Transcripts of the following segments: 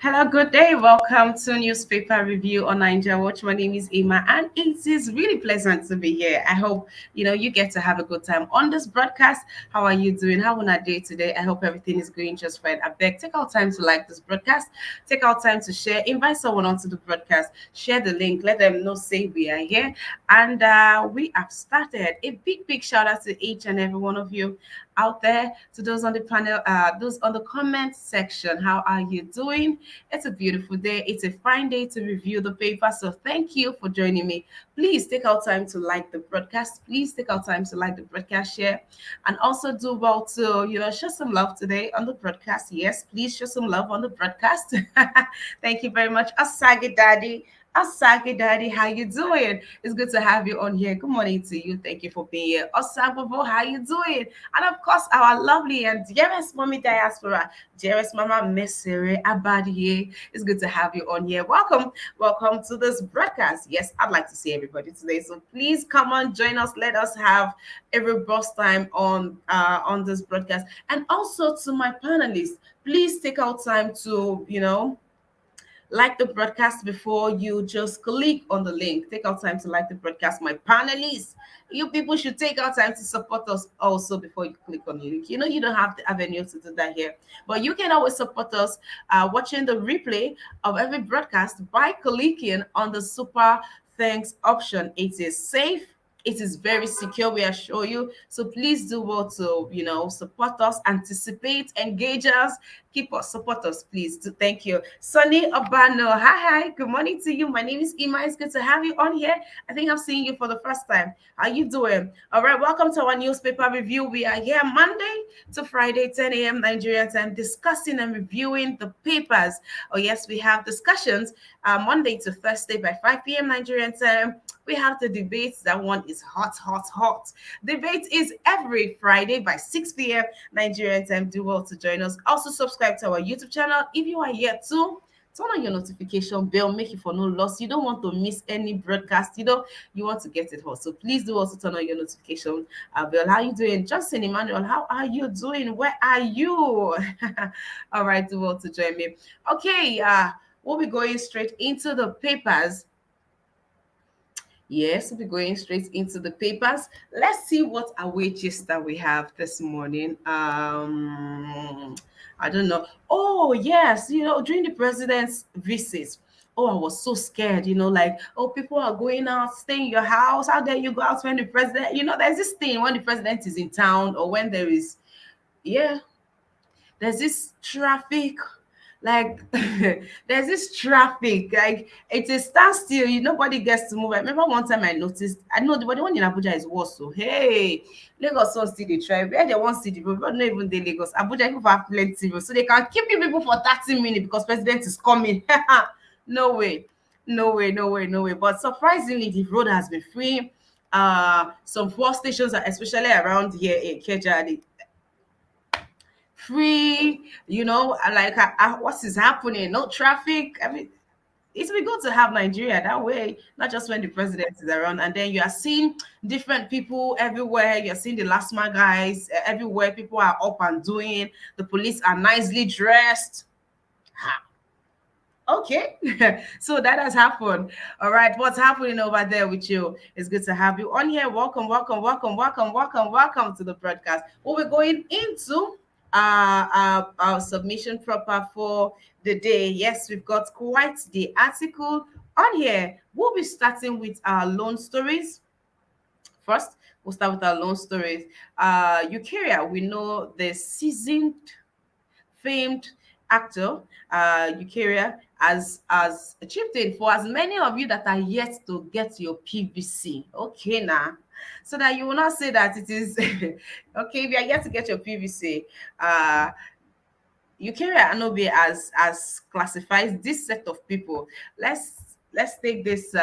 Hello, good day. Welcome to Newspaper Review on Nigeria Watch. My name is Emma, and it is really pleasant to be here. I hope you get to have a good time on this broadcast. How are you doing? How was our day today? I hope everything is going just fine. I beg, take out time to like this broadcast, take out time to share, invite someone onto the broadcast, share the link, let them know, say we are here, and we have started. A big shout out to each and every one of you out there, to those on the panel, those on the comment section. How are you doing? It's a beautiful day. It's a fine day to review the paper. So thank you for joining me. Please take out time to like the broadcast. Please take out time to like the broadcast, share, and also do well to show some love today on the broadcast. Yes, please show some love on the broadcast. Thank you very much, Asagi Daddy. Asagi Daddy, how you doing? It's good to have you on here. Good morning to you. Thank you for being here. Osagbobo, how you doing? And of course, our lovely and dearest mommy diaspora, dearest Mama Messere Abadie. It's good to have you on here. Welcome to this broadcast. Yes, I'd like to see everybody today. So please come on, join us. Let us have a robust time on this broadcast. And also to my panelists, please take out time to like the broadcast before you just click on the link. Take out time to like the broadcast. My panelists, you people should take out time to support us also before you click on the link. You don't have the avenue to do that here, but you can always support us watching the replay of every broadcast by clicking on the super thanks option. It is safe, it is very secure, we assure you. So please do well to support us, anticipate, engage us, keep us, support us, please. Thank you. Sunny Obano, hi, good morning to you. My name is Ima. It's good to have you on here. I think I'm seeing you for the first time. How you doing? All right, welcome to our newspaper review. We are here Monday to Friday, 10 a.m. Nigerian time, discussing and reviewing the papers. Oh yes, we have discussions Monday to Thursday by 5 p.m. Nigerian time. We have the debates. That one is hot. Debate is every Friday by 6 p.m. Nigerian time. Do well to join us. Also subscribe to our YouTube channel if you are yet to. Turn on your notification bell, make it for no loss. You don't want to miss any broadcast. You want to get it hot. So please do also turn on your notification bell. How are you doing? Justin Emmanuel, how are you doing? Where are you? All right, do well to join me. Okay, we'll be going straight into the papers. Yes, we'll be going straight into the papers. Let's see what wages that we have this morning. I don't know. Oh, yes, during the president's visit. Oh, I was so scared, like, oh, people are going out, stay in your house. How dare you go out when the president, there's this thing when the president is in town, or when there is, yeah, there's this traffic, like there's this traffic, like it is standstill. Nobody gets to move. I remember one time I noticed, I know the one in Abuja is worse. So hey, Lagos don't see the try where they want to see the road, but not even the Lagos. Abuja people have plenty road, so they can keep you people for 30 minutes because president is coming. No way, no way. But surprisingly, the road has been free. Some fuel stations are especially around here in Cked, free, like what is happening, no traffic. I mean, it's be good to have Nigeria that way, not just when the president is around. And then you are seeing different people everywhere. You're seeing the last mile guys everywhere. People are up and doing. The police are nicely dressed. Ha. Okay, so that has happened. All right, what's happening over there with you? It's good to have you on here. Welcome to the broadcast. We'll be going into our submission proper for the day. Yes, we've got quite the article on here. We'll be starting with our loan stories. First, we'll start with our loan stories. Eukarya, we know the seasoned famed actor, Eukarya, as a chieftain. For as many of you that are yet to get your PVC, okay now, so that you will not say that it is okay. If you are yet to get your PVC, Eukarya Anobe as classifies this set of people. Let's take this.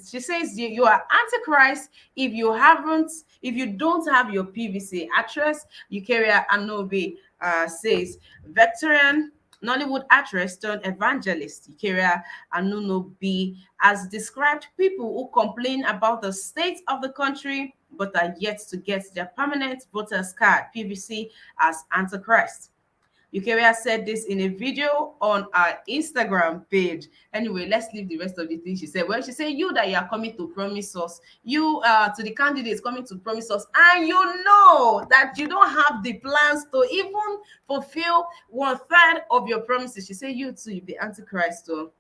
She says you are antichrist if you don't have your PVC. Actress Eukarya Anobe says veteran Nollywood actress turned evangelist Eukarya Anunobi has described people who complain about the state of the country but are yet to get their permanent voters card PVC as antichrist. Eukarya said this in a video on our Instagram page. Anyway, let's leave the rest of the things she said. Well, she said, you that you are coming to promise us, you to the candidates coming to promise us, and you know that you don't have the plans to even fulfill one third of your promises. She said, you too, you be antichrist. So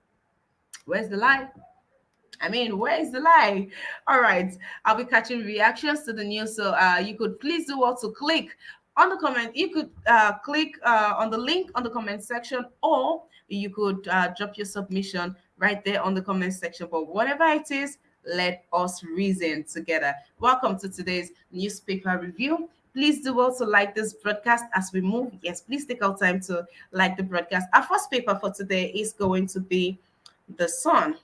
where's the lie? I mean, where is the lie? All right, I'll be catching reactions to the news, so you could please do well to click on the comment. You could click on the link on the comment section, or you could drop your submission right there on the comment section. But whatever it is, let us reason together. Welcome to today's newspaper review. Please do well to like this broadcast as we move. Yes, please take our time to like the broadcast. Our first paper for today is going to be The Sun.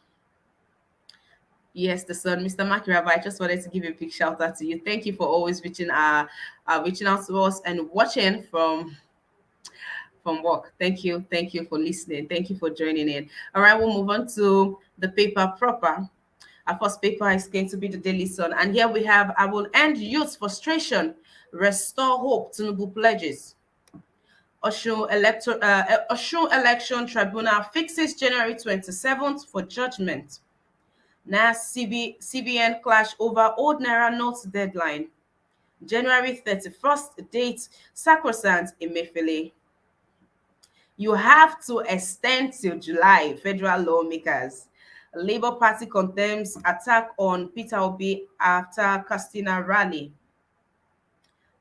Yes, the son, Mr. Makiraba. I just wanted to give a big shout out to you. Thank you for always reaching out to us and watching from work. Thank you for listening. Thank you for joining in. All right, we'll move on to the paper proper. Our first paper is going to be the Daily Sun, and here we have: I will end youth frustration, restore hope. Tinubu pledges. Osun Election Tribunal fixes January 27th for judgment. Now, CBN clash over old Naira notes deadline. January 31st date, sacrosanct Emefiele. You have to extend till July, federal lawmakers. Labour Party condemns attack on Peter Obi after Castina rally.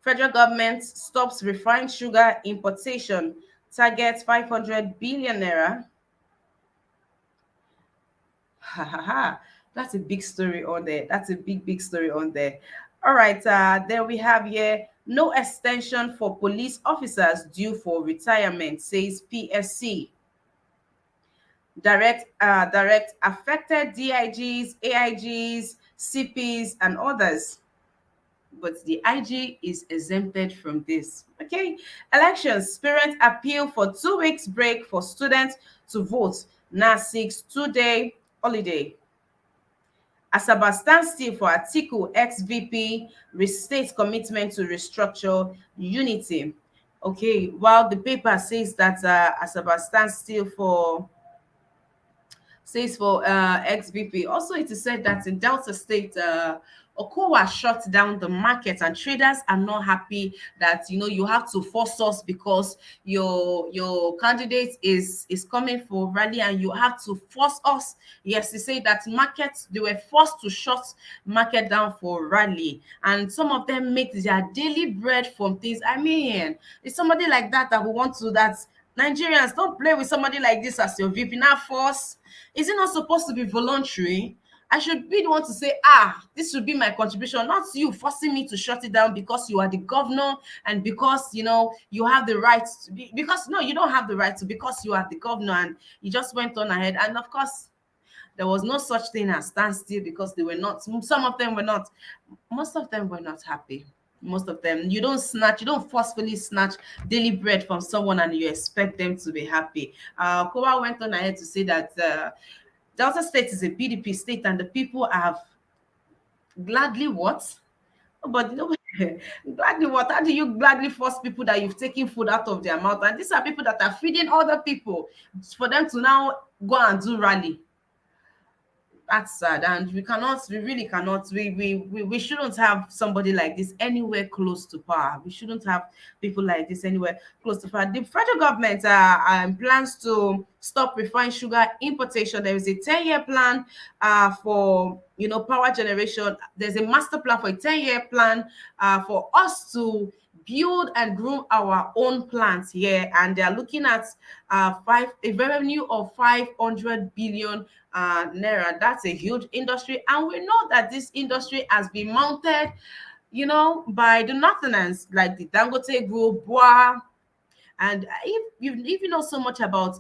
Federal government stops refined sugar importation. Targets 500 billion naira. Ha ha ha. That's a big story on there. That's a big story on there. All right, there we have here no extension for police officers due for retirement, says PSC. Direct affected DIGs, AIGs, CPs, and others. But the IG is exempted from this. Okay. Elections. Parents appeal for 2 weeks break for students to vote. Now 2-day holiday. Asaba stands still for Atiku ex-VP restates commitment to restructure unity. Okay, while the paper says that Asaba stands still for ex-VP. Also, it is said that in Delta State, Okowa shut down the market, and traders are not happy that you have to force us because your candidate is coming for rally, and you have to force us. Yes, they say that markets, they were forced to shut market down for rally, and some of them make their daily bread from things. I mean, it's somebody like that we want to that. Nigerians, don't play with somebody like this as your VP. Now force. Is it not supposed to be voluntary? I should be the one to say, this should be my contribution, not you forcing me to shut it down because you are the governor and because you have the right to be, because no, you don't have the right to, because you are the governor, and you just went on ahead. And of course, there was no such thing as standstill, because they were not, some of them were not, most of them were not happy. Most of them, you don't forcefully snatch daily bread from someone and you expect them to be happy. Kowa went on ahead to say that Delta State is a PDP state and the people have gladly what? But gladly what? How do you gladly force people that you've taken food out of their mouth? And these are people that are feeding other people for them to now go and do rally. That's sad, and we really cannot, we shouldn't have somebody like this anywhere close to power. We shouldn't have people like this anywhere close to power. The federal government plans to stop refined sugar importation. There is a 10-year plan for power generation. There's a master plan for a 10-year plan for us to build and grow our own plants here, and they are looking at a revenue of 500 billion naira. That's a huge industry, and we know that this industry has been mounted by the northerners like the Dangote Group, Boa. And if you know so much about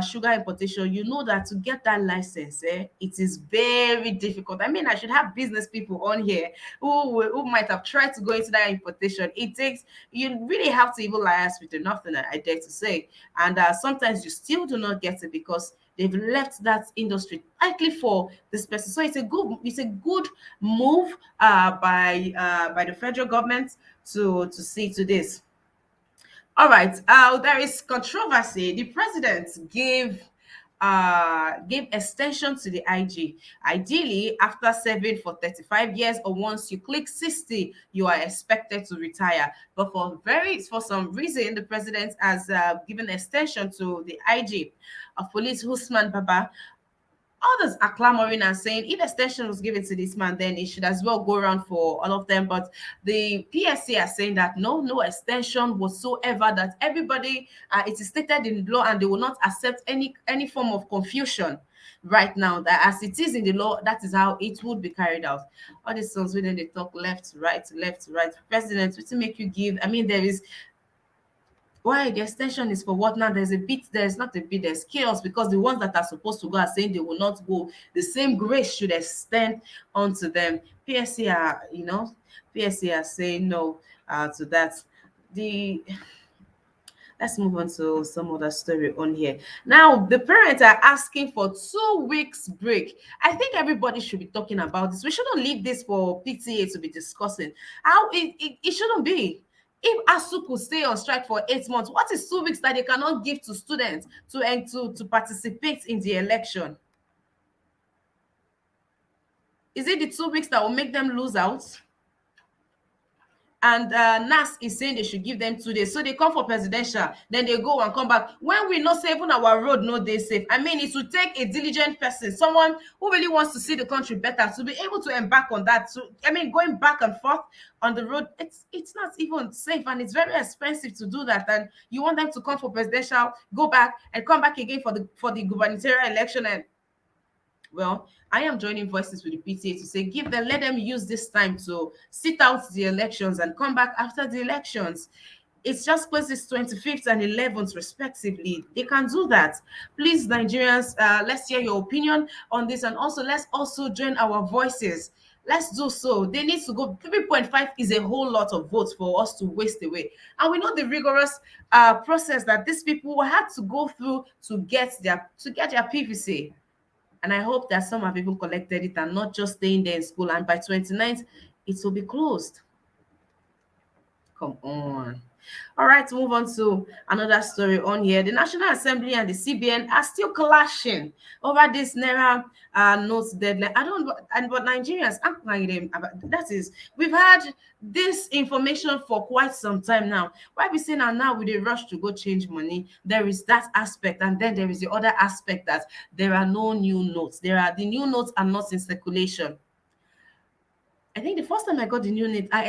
sugar importation, you know that to get that license, it is very difficult. I mean, I should have business people on here who might have tried to go into that importation. You really have to even liaise with the northerner, I dare to say. And sometimes you still do not get it because they've left that industry tightly for this person. So it's a good move by the federal government to see to this. All right. There is controversy. The president gave extension to the IG. Ideally, after serving for 35 years or once you click 60, you are expected to retire. But for some reason, the president has given extension to the IG of police Usman Baba. Others are clamoring and saying if extension was given to this man, then it should as well go around for all of them. But the PSC are saying that no, no extension whatsoever. That everybody, it is stated in the law, and they will not accept any form of confusion right now. That as it is in the law, that is how it would be carried out. All these songs when they talk left, right, left, right. President, what to make you give? I mean, there is why the extension is for what now? There's not a bit, there's chaos because the ones that are supposed to go are saying they will not go. The same grace should extend onto them. PSC are, PSC are saying no to that. The Let's move on to some other story on here. Now, the parents are asking for 2 weeks break. I think everybody should be talking about this. We shouldn't leave this for PTA to be discussing. How it shouldn't be. If ASU could stay on strike for 8 months, what is 2 weeks that they cannot give to students to participate in the election? Is it the 2 weeks that will make them lose out? And NAS is saying they should give them 2 days. So they come for presidential, then they go and come back. When we know say even our road no dey safe. I mean, it would take a diligent person, someone who really wants to see the country better, to be able to embark on that. So I mean, going back and forth on the road, it's not even safe, and it's very expensive to do that. And you want them to come for presidential, go back and come back again for the gubernatorial election. And well, I am joining voices with the PTA to say, let them use this time to sit out the elections and come back after the elections. It's just places 25th and 11th, respectively. They can do that. Please, Nigerians, let's hear your opinion on this. And also, let's also join our voices. Let's do so. They need to go. 3.5 is a whole lot of votes for us to waste away. And we know the rigorous process that these people had to go through to get their PVC. And I hope that some have even collected it and not just staying there in school. And by 29th, it will be closed. Come on. All right, move on to another story on here. The National Assembly and the CBN are still clashing over this Naira notes deadline. But Nigerians act like them. That is, we've had this information for quite some time now. Why we say now with a rush to go change money? There is that aspect, and then there is the other aspect that there are no new notes. The new notes are not in circulation. I think the first time I got the new net, I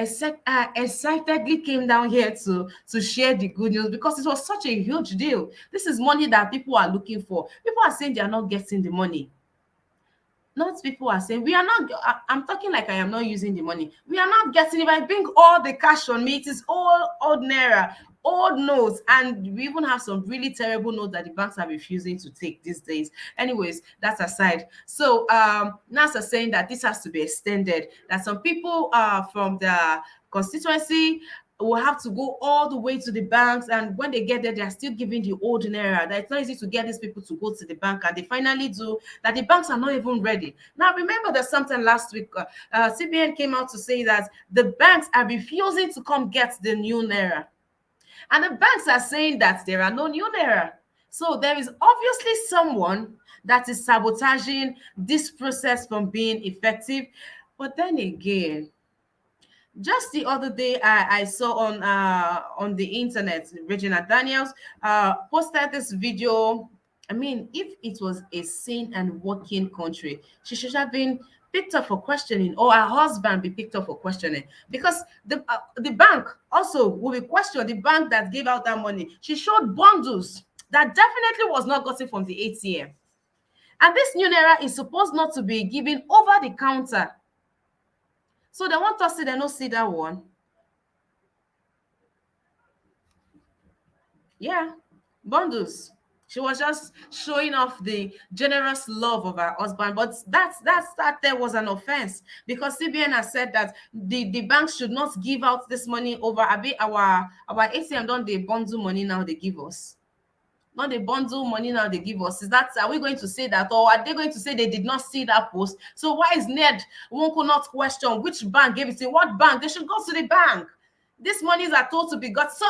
excitedly came down here to share the good news because it was such a huge deal. This is money that people are looking for. People are saying they are not getting the money. Not people are saying we are not. I'm talking like I am not using the money. We are not getting. If I bring all the cash on me, it is all old naira, old notes, and we even have some really terrible notes that the banks are refusing to take these days. Anyways, that's aside. So NASA saying that this has to be extended. That some people from the constituency will have to go all the way to the banks, and when they get there, they are still giving the old naira. That it's not easy to get these people to go to the bank, and they finally do. That the banks are not even ready. Now, remember that something last week, CBN came out to say that the banks are refusing to come get the new naira, and the banks are saying that there are no new naira. So there is obviously someone that is sabotaging this process from being effective. But then again, just the other day, I saw on the internet, Regina Daniels posted this video. I mean, if it was a sane and working country, she should have been picked up for questioning, or her husband be picked up for questioning, because the bank also will be questioned. The bank that gave out that money, she showed bundles that definitely was not gotten from the ATM. And this new naira is supposed not to be given over the counter. So they want us to they not see that one. Yeah, bundles. She was just showing off the generous love of her husband, but that there was an offense, because CBN has said that the banks should not give out this money over. Our ATM don't they bundle money now they give us. Not the bundle money now they give us. Is that, are we going to say that, or are they going to say they did not see that post? So why is Ned one could not question which bank gave it to what bank? They should go to the bank. These monies are told to be got. So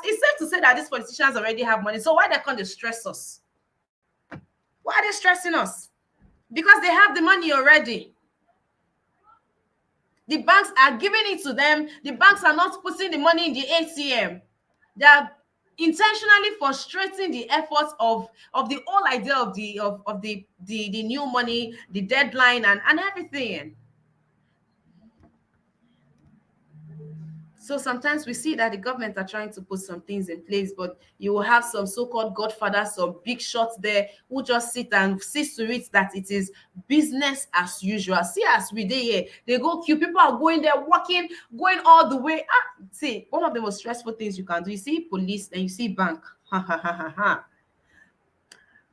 it's safe to say that these politicians already have money. So why they can't they stress us? Why are they stressing us? Because they have the money already. The banks are giving it to them. The banks are not putting the money in the ATM. They are intentionally frustrating the efforts of the whole idea of the new money, the deadline, and everything. So sometimes we see that the government are trying to put some things in place, but you will have some so-called godfathers, some big shots there who just sit and see to it that it is business as usual. See, as we did here, they go queue. People are going there, walking, going all the way. See, one of the most stressful things you can do. You see police, and you see bank. Ha ha ha ha ha.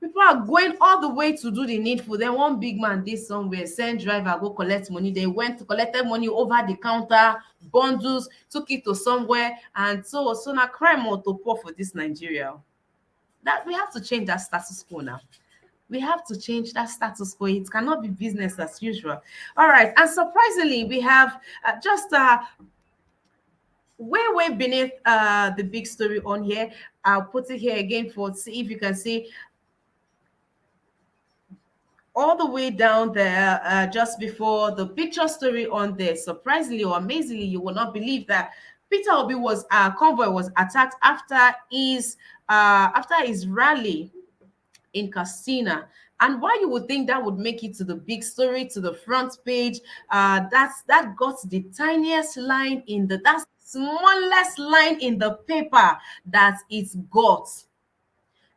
People are going all the way to do the needful. Then one big man did somewhere, send driver go collect money. They went to collected money over the counter, bundles, took it to somewhere, and so now crime or to pour for this Nigeria. That we have to change that status quo now. We have to change that status quo. It cannot be business as usual. All right, and surprisingly, we have just way beneath the big story on here. I'll put it here again for see if you can see all the way down there, just before the picture story on there. Surprisingly or amazingly, you will not believe that Peter Obi was convoy was attacked after his rally in Castina. And why you would think that would make it to the big story, to the front page, that got the tiniest line in the that smallest line in the paper that it's got.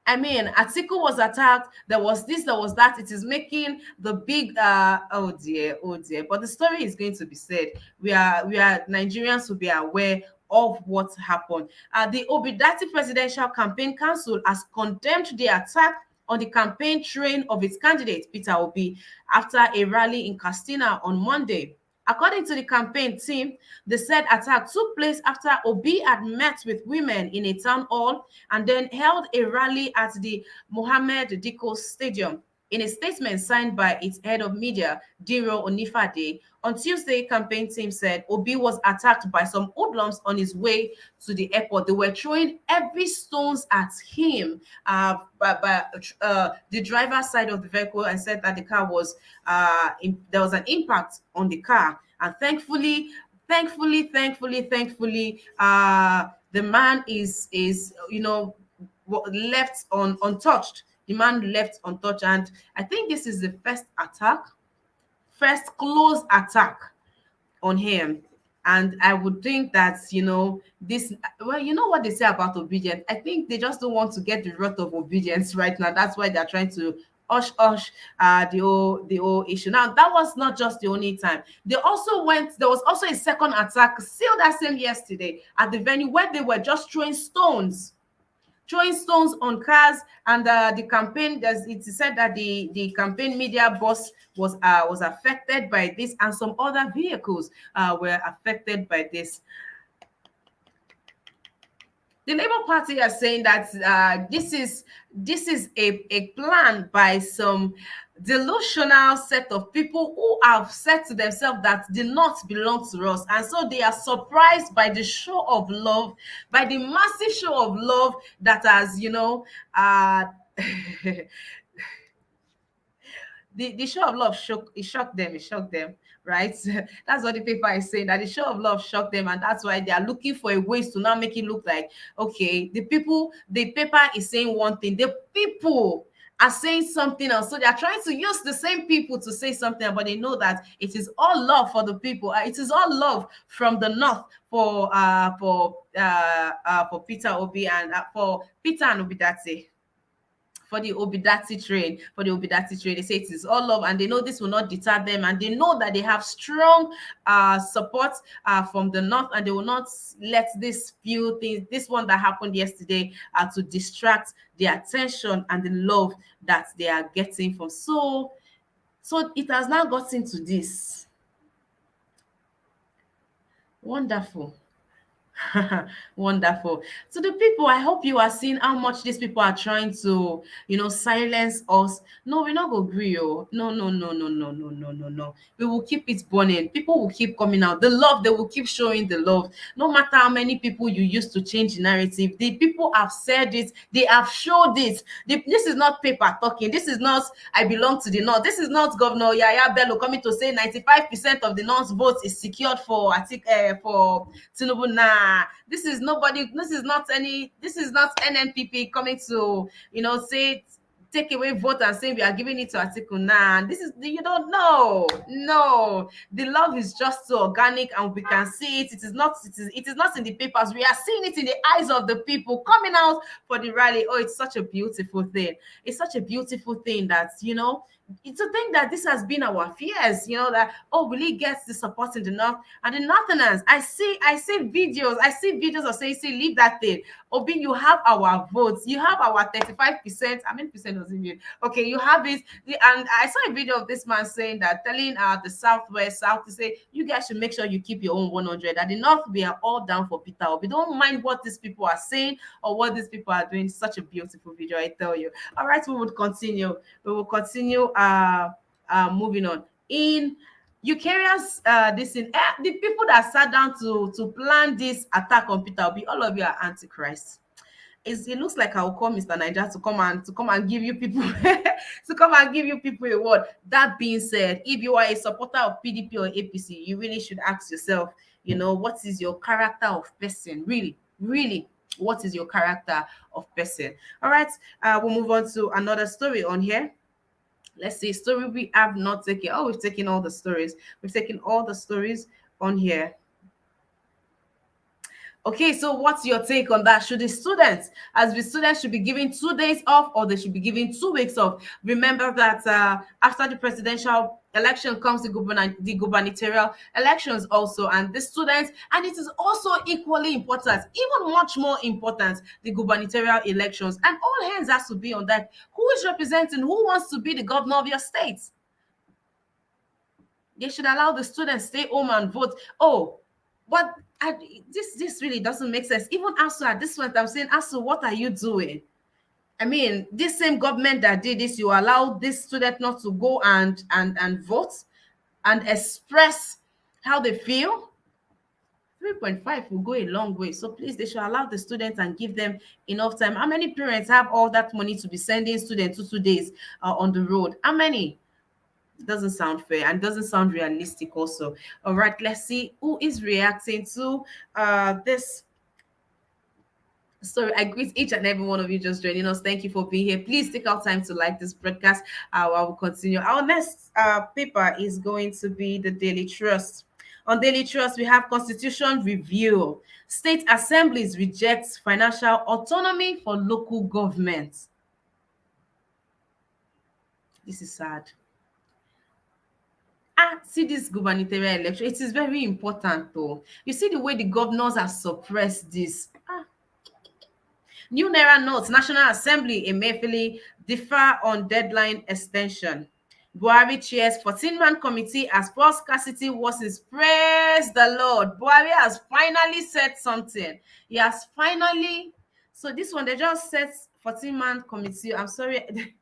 I mean, Atiku was attacked. There was this, there was that. It is making the big oh dear, oh dear. But the story is going to be said. We are Nigerians will be aware of what happened. The Obidati Presidential Campaign Council has condemned the attack on the campaign train of its candidate, Peter Obi, after a rally in Castina on Monday. According to the campaign team, the said attack took place after Obi had met with women in a town hall and then held a rally at the Mohammed Diko Stadium. In a statement signed by its head of media, Diro Onifade, on Tuesday, campaign team said Obi was attacked by some hoodlums on his way to the airport. They were throwing heavy stones at him by the driver's side of the vehicle, and said that the car was there was an impact on the car, and thankfully, the man is left untouched. The man left untouched, and I think this is the first close attack on him. And I would think that, this, well, you know what they say about obedience. I think they just don't want to get the rot of obedience right now. That's why they're trying to hush the whole issue. Now, that was not just the only time. There was also a second attack, still that same yesterday, at the venue where they were just throwing stones on cars, and the campaign. It is said that the campaign media bus was affected by this, and some other vehicles were affected by this. The Labour Party are saying that this is a plan by some delusional set of people who have said to themselves that the North belongs to us, and so they are surprised by the show of love, by the massive show of love that has, the show of love shocked them, right? That's what the paper is saying, that the show of love shocked them, and that's why they are looking for a ways to now make it look like, okay, the paper is saying one thing, the people are saying something else. So they are trying to use the same people to say something, but they know that it is all love for the people. It is all love from the North for Peter Obi, and for Peter and Obidate. For the Obidati train, they say it is all love, and they know this will not deter them, and they know that they have strong support from the North, and they will not let this few things, this one that happened yesterday, to distract the attention and the love that they are getting from. So it has now gotten to this. Wonderful. Wonderful. So the people, I hope you are seeing how much these people are trying to, silence us. No, we're not gonna agree. Oh. No, no, no, no, no, no, no, no, no. We will keep it burning. People will keep coming out. The love, they will keep showing the love. No matter how many people you use to change the narrative, the people have said it, they have showed it. This is not paper talking. This is not I belong to the North. This is not Governor Yaya Bello coming to say 95% of the North's votes is secured for for Tinubu. Nah, this is nobody. This is not NNPP coming to say take away vote and say we are giving it to Atiku. Nah, this is you don't know. No, the love is just so organic, and we can see it. It is not in the papers. We are seeing it in the eyes of the people coming out for the rally. Oh, it's such a beautiful thing. It's such a beautiful thing that it's a thing that this has been our fears, that will he get the support in the north and the northerners. I see videos of saying, say, leave that thing. Obi, you have our votes, you have our 35%. How many percent does it mean? Okay, you have it. And I saw a video of this man saying that, telling the southwest south to say, you guys should make sure you keep your own 100. At the north, we are all down for Peter Obi. Don't mind what these people are saying or what these people are doing. Such a beautiful video, I tell you. All right, we will continue moving on. In Eucharius, the people that sat down to plan this attack on Peter Obi, all of you are antichrist. It looks like I'll call Mr. Niger to come and give you people to come and give you people a word. That being said, if you are a supporter of PDP or APC, you really should ask yourself, what is your character of person? Really, really, what is your character of person? All right, we'll move on to another story on here. Let's see, story we have not taken. Oh, we've taken all the stories. We've taken all the stories on here. Okay, so what's your take on that? Should the students should be given 2 days off, or they should be given 2 weeks off? Remember that after the presidential election comes the gubernatorial elections also, and the students, and it is also equally important, even much more important, the gubernatorial elections, and all hands has to be on that. Who is representing? Who wants to be the governor of your state? They should allow the students stay home and vote. Oh, but this really doesn't make sense. Even ASU at this point, I'm saying, ASU, what are you doing? I mean, this same government that did this, you allow this student not to go and vote and express how they feel. 3.5 will go a long way. So please, they should allow the students and give them enough time. How many parents have all that money to be sending students 2 days on the road? How many? Doesn't sound fair and doesn't sound realistic also. All right, let's see who is reacting to this story. I greet each and every one of you just joining us. Thank you for being here. Please take out time to like this broadcast. I will continue. Our next paper is going to be the Daily Trust. On Daily Trust, we have Constitution Review. State assemblies reject financial autonomy for local governments. This is sad. See this gubernatorial election. It is very important though. You see the way the governors have suppressed this. New Naira notes, National Assembly Emefiele differ on deadline extension. Buhari chairs 14-man committee as fuel scarcity worsens. Praise the Lord. Buhari has finally said something. He has finally. So this one, they just said 14-man committee. I'm sorry.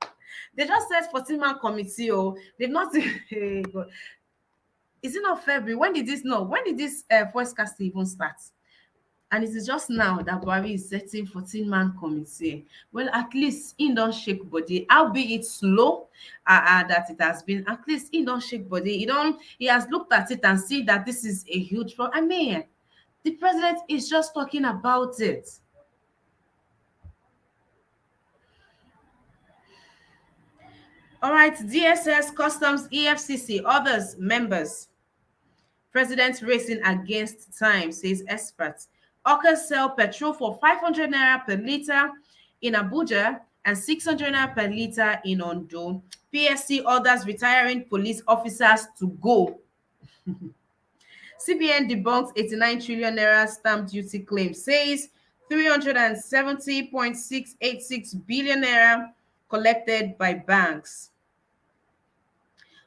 They just said 14-man committee. Oh, they've not. Hey, God. Is it not February? When did this? No. When did this fuel scarcity even start? And it is just now that Buhari is setting 14-man committee. Well, at least he don't shake body, albeit slow that it has been. At least he don't shake body. He has looked at it and see that this is a huge problem. I mean, the president is just talking about it. All right, DSS, Customs, EFCC, others, members. President racing against time, says experts. Hawkers sell petrol for 500 naira per litre in Abuja and 600 naira per litre in Ondo. PSC orders retiring police officers to go. CBN debunks 89 trillion naira stamp duty claim, says 370.686 billion naira collected by banks.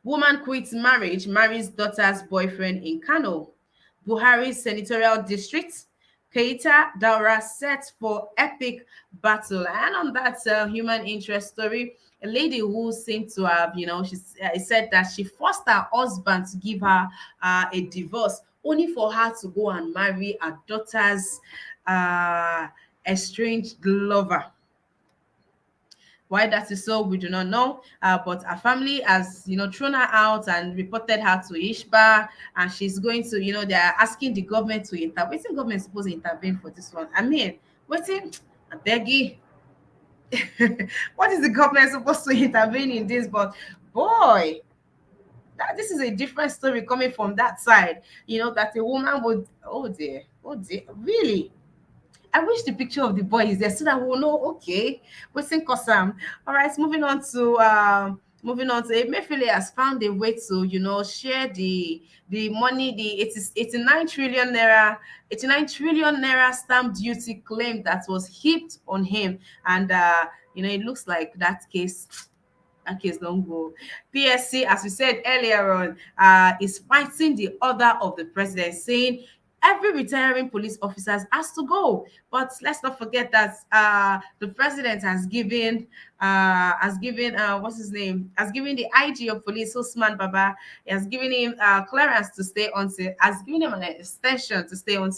Woman quits marriage, marries daughter's boyfriend in Kano. Buhari's senatorial district. Keita Daura set for epic battle. And on that human interest story, a lady who seemed to have, she said that she forced her husband to give her a divorce only for her to go and marry her daughter's uh, estranged lover. Why that is so, we do not know. But her family has, thrown her out and reported her to Ishba, and she's going to, they are asking the government to intervene. What's the government supposed to intervene for this one? I mean, waiting, I beg you. What is the government supposed to intervene in this? But boy, this is a different story coming from that side. That a woman would, oh dear, really. I wish the picture of the boy is there so that we'll know. Okay, waiting cosam. All right, moving on to Emefiele has found a way to share the money, the 89 trillion naira stamp duty claim that was heaped on him, and it looks like that case don't go. PSC, as we said earlier on, is fighting the order of the president, saying every retiring police officer has to go. But let's not forget that the president has given what's his name, has given the IG of police, Usman Baba, he has given him clearance to stay on, has given him an extension to stay on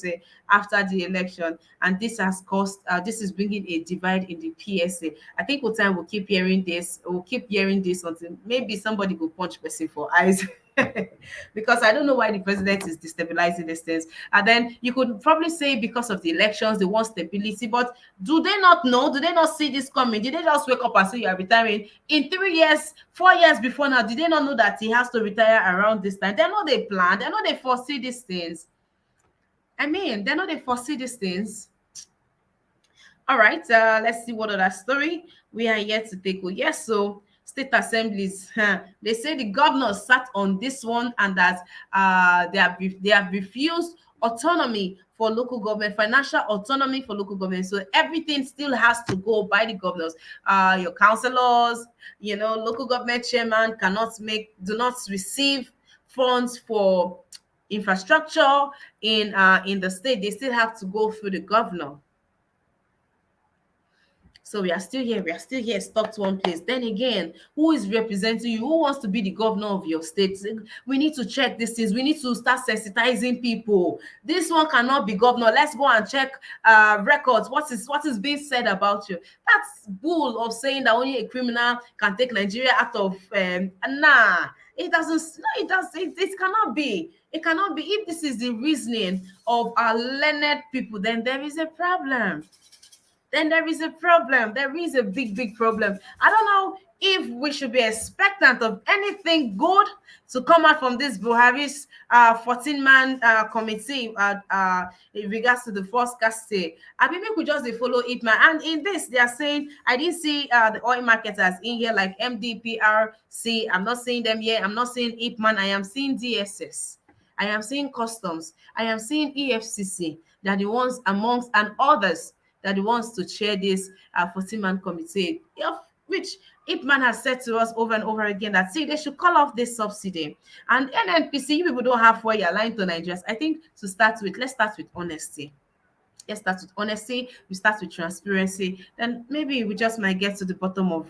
after the election, and this has caused this is bringing a divide in the PSA. I think with time we'll keep hearing this. We'll keep hearing this until maybe somebody will punch person for eyes. Because I don't know why the president is destabilizing these things. And then you could probably say because of the elections, they want stability. But do they not know? Do they not see this coming? Did they just wake up and say you are retiring in 3 years, 4 years before now? Did they not know that he has to retire around this time? They know they plan. They know they foresee these things. I mean, they know they foresee these things. All right, let's see what other story we are yet to take. Oh, yes, so state assemblies, they say the governors sat on this one, and that they have refused autonomy for local government, financial autonomy for local government. So everything still has to go by the governors. Your councillors, local government chairman do not receive funds for infrastructure in the state. They still have to go through the governor. So we are still here. We are still here, stuck to one place. Then again, who is representing you? Who wants to be the governor of your state? We need to check these things. We need to start sensitizing people. This one cannot be governor. Let's go and check records. What is being said about you? That's bull of saying that only a criminal can take Nigeria out of nah. It doesn't. No, it does. It cannot be. It cannot be. If this is the reasoning of our learned people, then there is a problem. There is a problem. There is a big, big problem. I don't know if we should be expectant of anything good to come out from this Buhari's 14-man committee in regards to the first cast. I think we could just follow it, man. And in this, they are saying, I didn't see the oil marketers in here like MDPRC. I'm not seeing them here. I'm not seeing Ipman. I am seeing DSS. I am seeing customs. I am seeing EFCC. They're the ones amongst and others that he wants to chair this 14-man committee, which Ipman has said to us over and over again that, see, they should call off this subsidy. And NNPC, you people don't have where you're aligned to Nigerians. I think to start with, let's start with honesty. Let's start with honesty. We start with transparency. Then maybe we just might get to the bottom of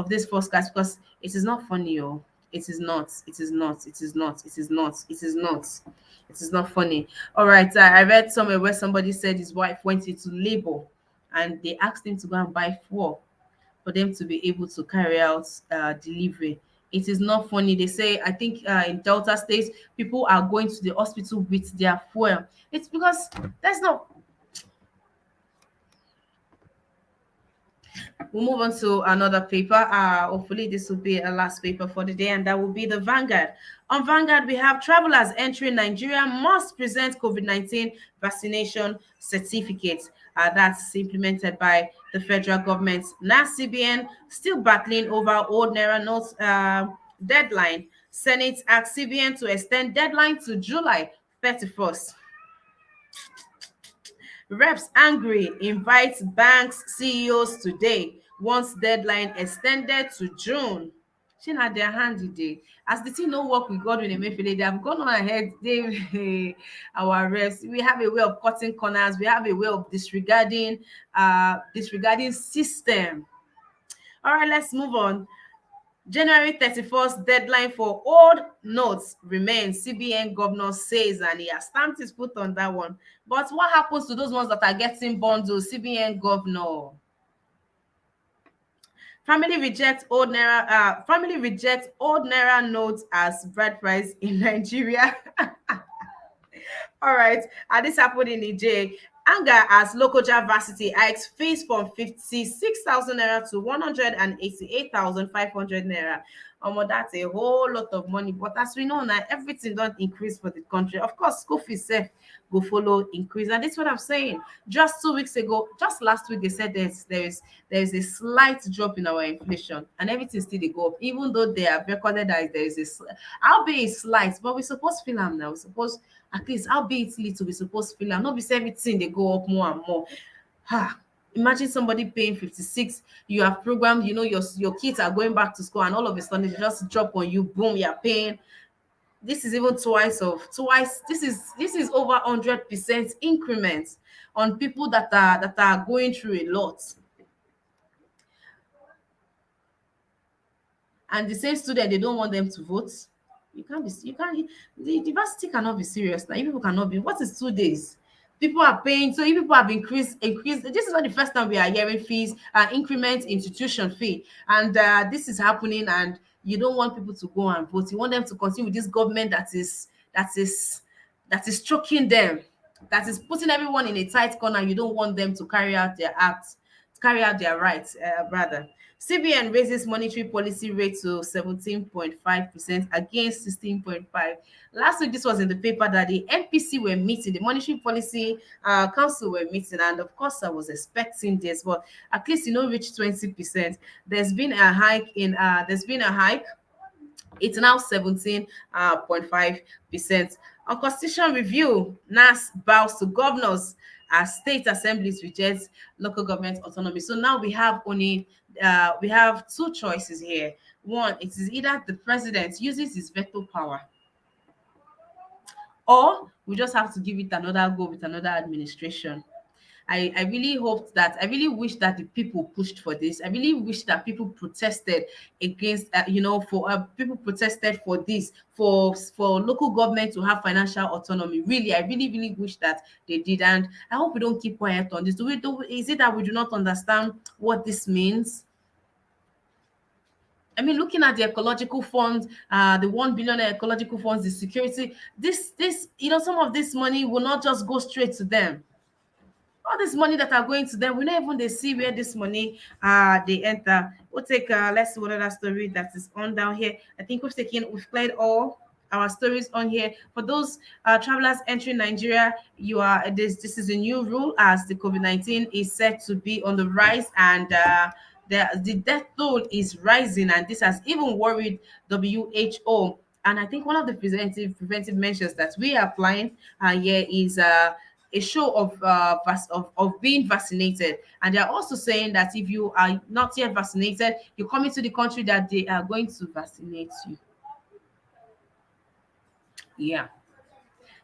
this podcast, because it is not funny, oh. It is not. It is not. It is not. It is not. It is not. It is not funny. All right. I read somewhere where somebody said his wife went into labor, and they asked him to go and buy fuel for them to be able to carry out delivery. It is not funny. They say, I think in Delta State, people are going to the hospital with their fuel. It's because there's no. We'll move on to another paper. Hopefully, this will be a last paper for the day, and that will be the Vanguard. On Vanguard, we have travelers entering Nigeria must present COVID-19 vaccination certificates. That's implemented by the federal government. Now, CBN still battling over old Naira notes deadline. Senate asks CBN to extend deadline to July 31st. Reps angry, invites banks CEOs today, wants deadline extended to June. She had their hand today. As the team no work with Godwin Emefiele, they have gone on ahead. They our refs. We have a way of cutting corners. We have a way of disregarding system. All right, let's move on. January 31st deadline for old notes remains, CBN governor says, and he has stamped his foot on that one. But what happens to those ones that are getting bundles? CBN governor. Family rejects old naira notes as bride price in Nigeria. All right, and this happened in Niger. Anger as Lokoja Varsity hikes fees from 56,000 naira to 188,500 naira. That's a whole lot of money. But as we know now, everything don't increase for the country. Of course, school fees sef go follow increase. And this is what I'm saying. Just 2 weeks ago, just last week, they said there is a slight drop in our inflation, and everything still dey go up, even though they have recorded that there is albeit slight, but we suppose feel am now. We suppose at least albeit little, we suppose feel am. No be say everything dey go up more and more. Imagine somebody paying 56, you have programmed, your kids are going back to school, and all of a sudden they just drop on you, boom, you're paying. This is even twice. This is over 100% increment on people that are going through a lot. And the same student, they don't want them to vote. The university cannot be serious now. You people cannot be. What is 2 days? People are paying. So you people have increased. This is not the first time we are hearing fees, increment institution fee, and this is happening. And you don't want people to go and vote. You want them to continue with this government that is choking them, that is putting everyone in a tight corner. You don't want them to carry out their acts, carry out their rights, rather. CBN raises monetary policy rate to 17.5% against 16.5. Last week, this was in the paper that the MPC were meeting, the Monetary Policy Council were meeting, and of course, I was expecting this, but at least reach 20%. There's been a hike. It's now 17.5%. On constitution review, NAS bows to governors as state assemblies reject local government autonomy. So now we have two choices here. One, it is either the president uses his veto power, or we just have to give it another go with another administration. I really wish that the people pushed for this. I really wish that people protested against, people protested for this, for local government to have financial autonomy. Really, I really, really wish that they did. And I hope we don't keep quiet on this. Is it that we do not understand what this means? I mean, looking at the ecological funds, the 1 billion ecological funds, the security, some of this money will not just go straight to them. All this money that are going to them, we don't even they see where this money they enter. We'll take let's see what other story that is on down here. I think we've played all our stories on here. For those travelers entering Nigeria, this is a new rule as the COVID-19 is said to be on the rise, and the death toll is rising, and this has even worried WHO. And I think one of the preventive measures that we are applying here is a show of being vaccinated. And they're also saying that if you are not yet vaccinated, you come into the country, that they are going to vaccinate you. Yeah.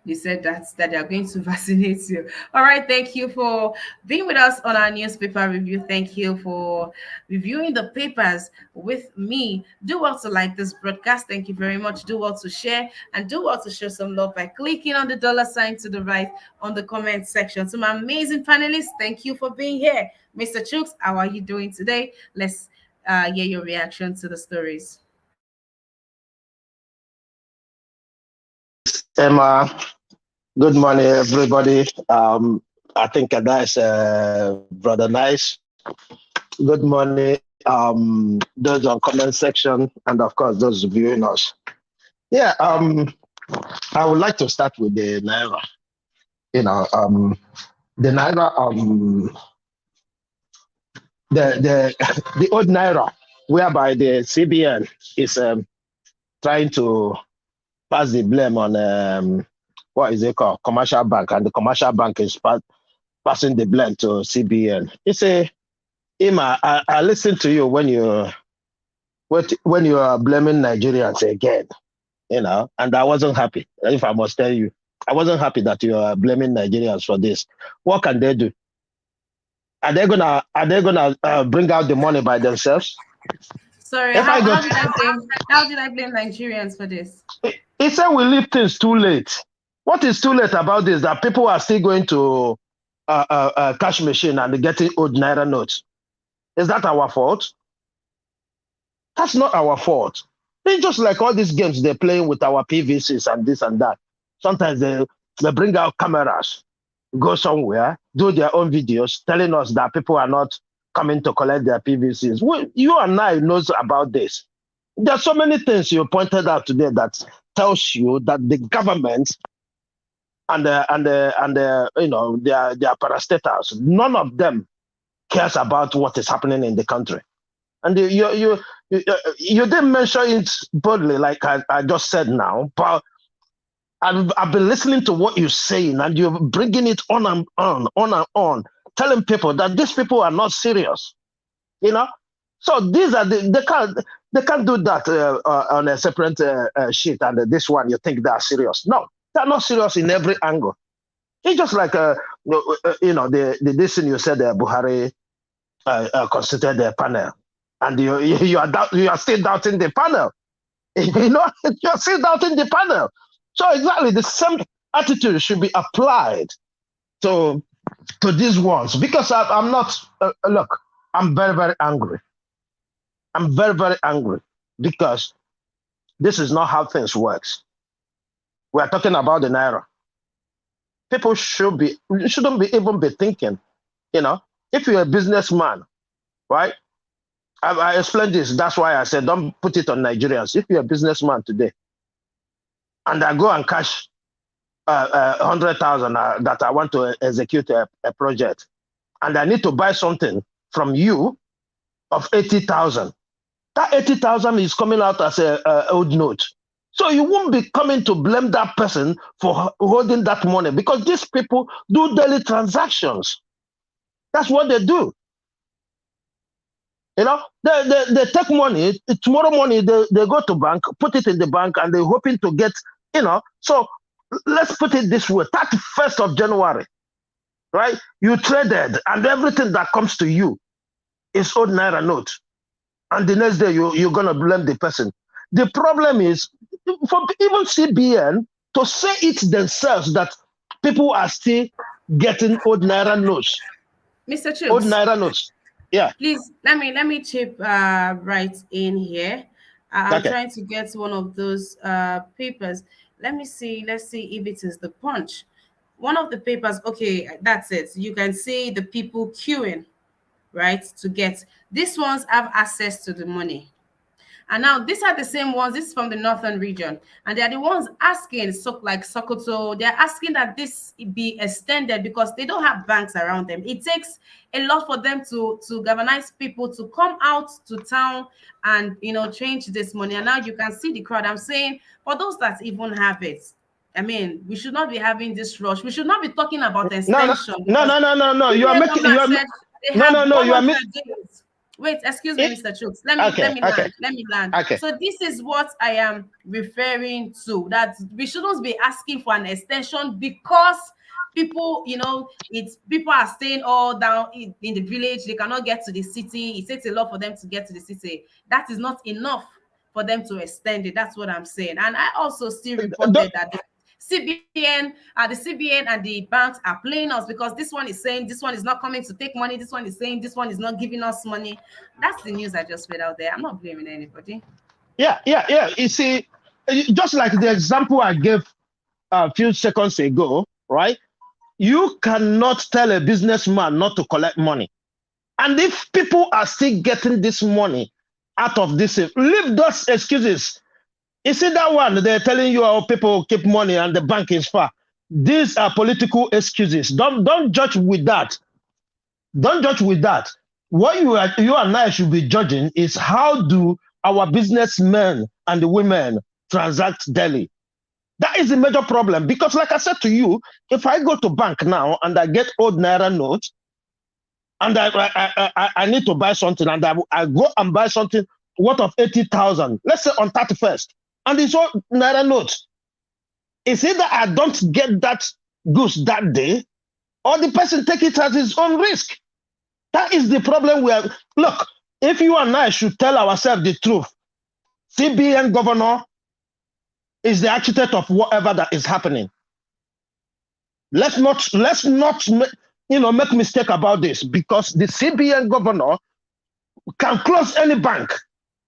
They said that they are going to vaccinate you. All right. Thank you for being with us on our newspaper review. Thank you for reviewing the papers with me. Do well to like this broadcast. Thank you very much. Do well to share, and do well to show some love by clicking on the $ to the right on the comment section. To my amazing panelists, thank you for being here. Mr. Chooks, how are you doing today? Let's hear your reaction to the stories. Emma, good morning, everybody. I think that's Brother Nice. Good morning, those on comment section, and of course, those viewing us. Yeah, I would like to start with the Naira. The Naira, the old Naira, whereby the CBN is trying to pass the blame on what is it called, commercial bank, and the commercial bank is passing the blame to CBN. It's Ima, I listened to you when you when you are blaming Nigerians again, and I wasn't happy. If I must tell you, I wasn't happy that you are blaming Nigerians for this. What can they do? Are they gonna bring out the money by themselves? Sorry, If I go, how did I blame Nigerians for this? he said we leave things too late. What is too late about this? That people are still going to cash machine and getting old naira notes. Is that our fault? That's not our fault. It's just like all these games they're playing with our PVCs and this and that. Sometimes they bring out cameras, go somewhere, do their own videos, telling us that people are not coming to collect their PVCs. You and I knows about this. There are so many things you pointed out today that tells you that the government and their parastatals, none of them cares about what is happening in the country. And you didn't mention it boldly, like I just said now, but I've been listening to what you're saying, and you're bringing it on and on, telling people that these people are not serious. So these are they can't do that on a separate sheet, and this one you think they are serious. No, they're not serious in every angle. It's just like this thing you said, Buhari constituted the panel, and you are still doubting the panel. You're still doubting the panel. So exactly the same attitude should be applied to these ones, because I'm not. Look, I'm very, very angry. I'm very, very angry because this is not how things works. We are talking about the naira. People shouldn't be even be thinking. If you're a businessman, right? I explained this. That's why I said don't put it on Nigerians. If you're a businessman today, and I go and cash 100,000 that I want to execute a project, and I need to buy something from you of 80,000. That 80,000 is coming out as a old note. So you won't be coming to blame that person for holding that money, because these people do daily transactions. That's what they do. They take money. Tomorrow morning they go to bank, put it in the bank, and they're hoping to get, So let's put it this way: 31st of January, right? You traded, and everything that comes to you is old naira note. And the next day you're gonna blame the person. The problem is for even CBN to say it themselves that people are still getting old naira notes. Mr. Chooks, old naira notes. Yeah. Please let me chip right in here. I'm trying to get one of those papers. Let's see if it is the Punch. One of the papers. Okay, that's it. You can see the people queuing, right, to get. These ones have access to the money. And now these are the same ones. This is from the northern region, and they are the ones asking, like Sokoto, they're asking that this be extended because they don't have banks around them. It takes a lot for them to galvanize people to come out to town and change this money. And now you can see the crowd. I'm saying for those that even have it, I mean, we should not be having this rush. We should not be talking about extension. No. You are making. You are missing. Wait, excuse me, Mr. Chooks. Let me land. Okay. So this is what I am referring to. That we shouldn't be asking for an extension because people, people are staying all down in the village. They cannot get to the city. It takes a lot for them to get to the city. That is not enough for them to extend it. That's what I'm saying. And I also still reported that the CBN and the banks are playing us because this one is saying this one is not coming to take money. This one is saying this one is not giving us money. That's the news I just read out there. I'm not blaming anybody. Yeah. You see, just like the example I gave a few seconds ago, right? You cannot tell a businessman not to collect money. And if people are still getting this money out of this, leave those excuses. You see that one, they're telling you how people keep money and the bank is far. These are political excuses. Don't judge with that. Don't judge with that. What you and I should be judging is how do our businessmen and the women transact daily. That is the major problem. Because like I said to you, if I go to bank now and I get old naira notes, and I need to buy something, and I go and buy something worth of 80,000, let's say on 31st, and it's all Naira notes. It's either I don't get that goods that day, or the person take it as his own risk. That is the problem we have. Look, if you and I should tell ourselves the truth, CBN governor is the architect of whatever that is happening. Let's not make mistake about this, because the CBN governor can close any bank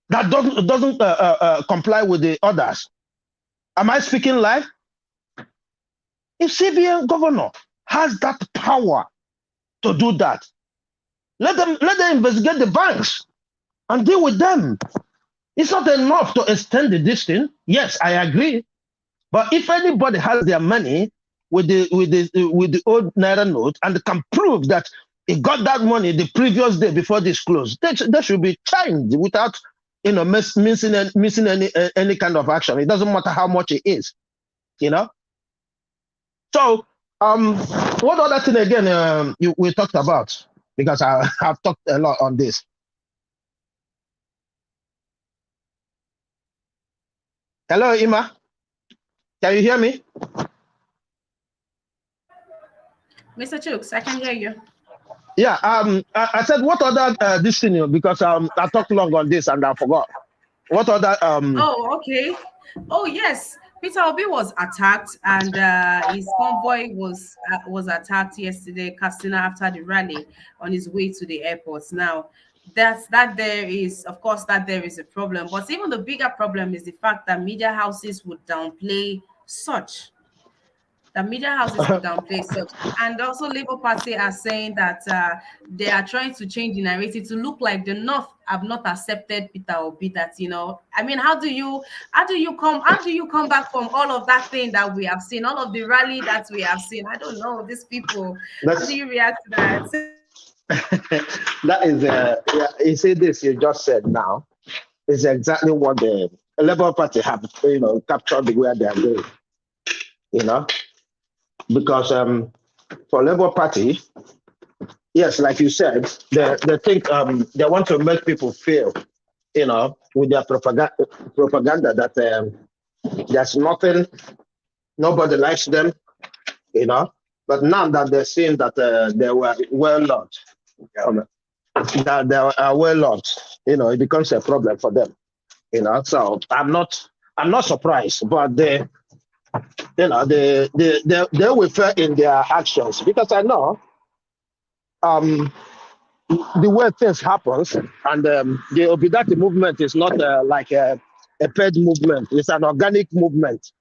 that doesn't comply with the orders. Am I speaking live? If CBN governor has that power to do that, let them investigate the banks and deal with them. It's not enough to extend the distance. Yes, I agree. But if anybody has their money with the old Naira note and can prove that he got that money the previous day before this closed, they should be fined without missing any kind of action. It doesn't matter how much it is, So what other thing again we talked about? Because I've talked a lot on this. Hello, Ima. Can you hear me? Mr. Chooks, I can hear you. Yeah, I said what other this thing, because I talked long on this and I forgot. What other Oh, okay. Oh, yes. Peter Obi was attacked, and his convoy was attacked yesterday, Castina, after the rally on his way to the airport. Now, there is a problem, but even the bigger problem is the fact that media houses would downplay such. The media houses would downplay such, and also Labour Party are saying that they are trying to change the narrative to look like the North have not accepted Peter Obi. That I mean, how do you come back from all of that thing that we have seen, all of the rally that we have seen? I don't know these people. How do you react to that? That is you see this you just said now is exactly what the Labour Party have captured where they are going. Because for Labour Party, yes, like you said, they think they want to make people feel, with their propaganda that there's nothing, nobody likes them, But now that they're seeing that they were well loved, that they are well loved, it becomes a problem for them, So I'm not surprised, but they will fail in their actions, because I know the way things happens, and the Obidati movement is not like a paid movement. It's an organic movement.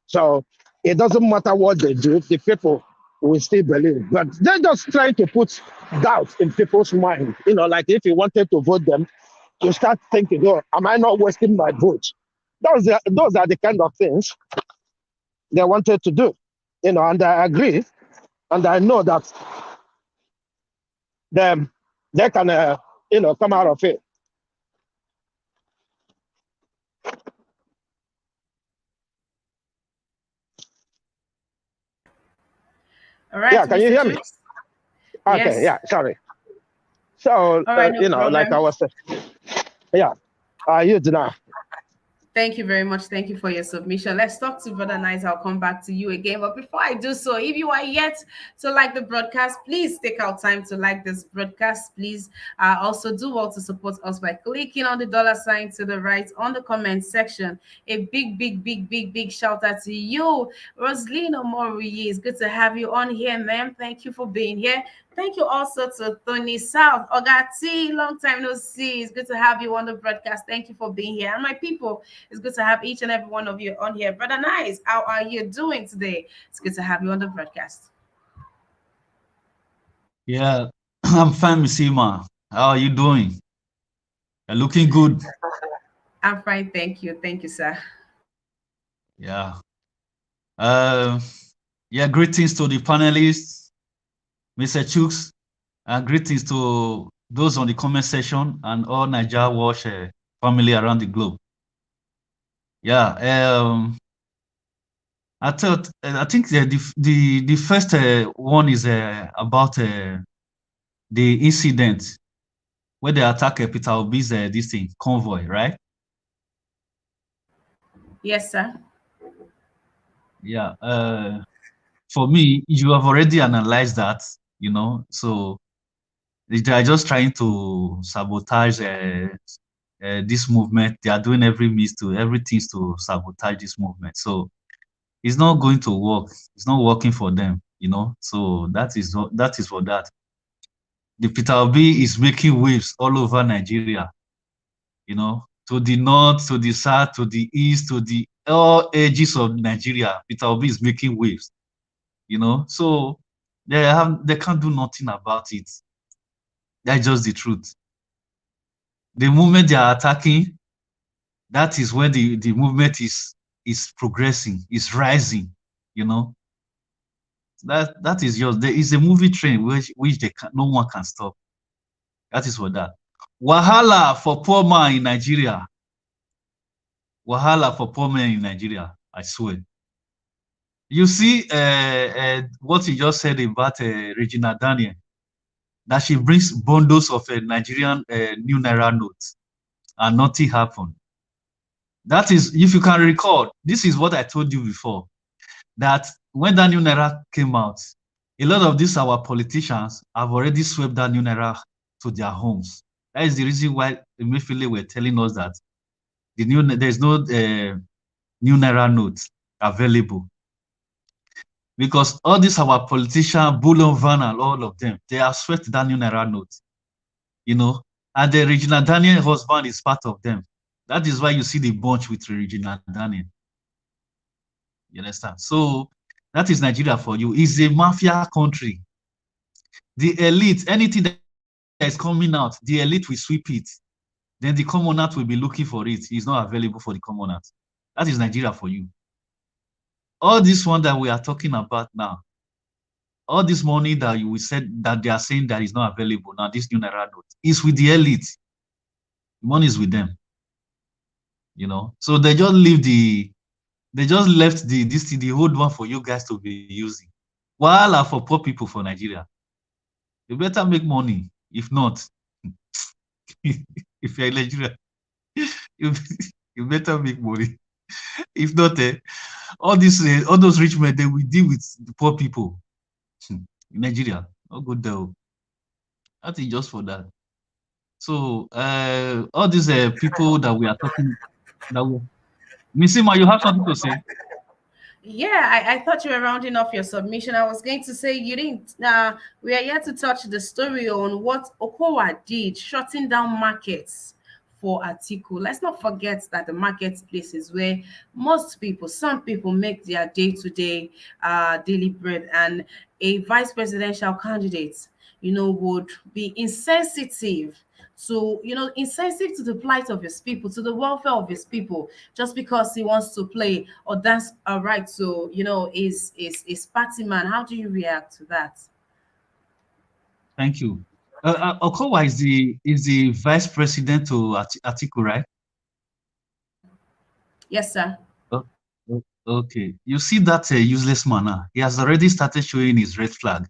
So it doesn't matter what they do, the people will still believe. But they're just trying to put doubt in people's mind. Like if you wanted to vote them, you start thinking, oh, am I not wasting my vote? Those are the kind of things they wanted to do. And I agree. And I know that they can come out of it. All right, yeah, can Mr. you hear me? Chooks? Okay, Yes. yeah, sorry. So All right, no problem. like I was saying, yeah, you do now. Thank you very much. Thank you for your submission. Let's talk to Brother Nice. I'll come back to you again. But before I do so, if you are yet to like the broadcast, please take out time to like this broadcast. Please also do well to support us by clicking on the dollar sign to the right on the comment section. A big, big, big, big, big shout out to you, Roslina Mori. It's good to have you on here, ma'am. Thank you for being here. Thank you also to Tony South, Ogati, long time no see. It's good to have you on the broadcast. Thank you for being here. And my people, it's good to have each and every one of you on here. Brother Nice, how are you doing today? It's good to have you on the broadcast. Yeah, I'm fine, Miss Ima. How are you doing? You're looking good. I'm fine, thank you. Thank you, sir. Yeah. Yeah, greetings to the panelists, Mr. Chooks, and greetings to those on the comment section and all Nigeria Watch family around the globe. Yeah, I think the first one is about the incident where they attack Peter Obi's this thing convoy, right? Yes, sir. Yeah. For me, you have already analyzed that, so they are just trying to sabotage this movement. They are doing everything to sabotage this movement. So it's not going to work. It's not working for them, So that is for that. The Peter Obi is making waves all over Nigeria, to the north, to the south, to the east, to the all edges of Nigeria. Peter Obi is making waves, So they can't do nothing about it. That's just the truth. The moment they are attacking, that is when the movement is progressing, is rising, That is yours. There is a movie train which no one can stop. That is for that. Wahala for poor man in Nigeria. Wahala for poor man in Nigeria. I swear. You see what you just said about Regina Daniel, that she brings bundles of Nigerian new Naira notes and nothing happened. That is, if you can recall, this is what I told you before, that when that new Naira came out, a lot of these our politicians have already swept that new Naira to their homes. That is the reason why Emefiele were telling us that there's no new Naira notes available. Because all these our politicians, Bullion Van and all of them, they have swept that new Naira note, and the Regina Daniel husband is part of them. That is why you see the bunch with Regina Daniel. You understand? So that is Nigeria for you. It's a mafia country. The elite, anything that is coming out, the elite will sweep it. Then the commoners will be looking for it. It's not available for the commoners. That is Nigeria for you. All this one that we are talking about now, all this money that you said that they are saying that is not available now, this new Naira note, is with the elite. The money is with them. So they just left the old one for you guys to be using. Wahala for poor people for Nigeria. You better make money. If not, if you're in Nigeria, you better make money. If not, all those rich men, they will deal with the poor people in Nigeria. Not good though. That is just for that. So all these people that we are talking that Missima, you have something to say? Yeah, I thought you were rounding off your submission. I was going to say you didn't. We are here to touch the story on what Okowa did, shutting down markets for Atiku. Let's not forget that the marketplace is where some people make their day-to-day daily bread, and a vice presidential candidate, would be insensitive to the plight of his people, to the welfare of his people, just because he wants to play or dance right. So, is party man. How do you react to that? Thank you. Okowa is the vice president to Atiku, right? Yes, sir. Okay. You see that useless man, he has already started showing his red flag.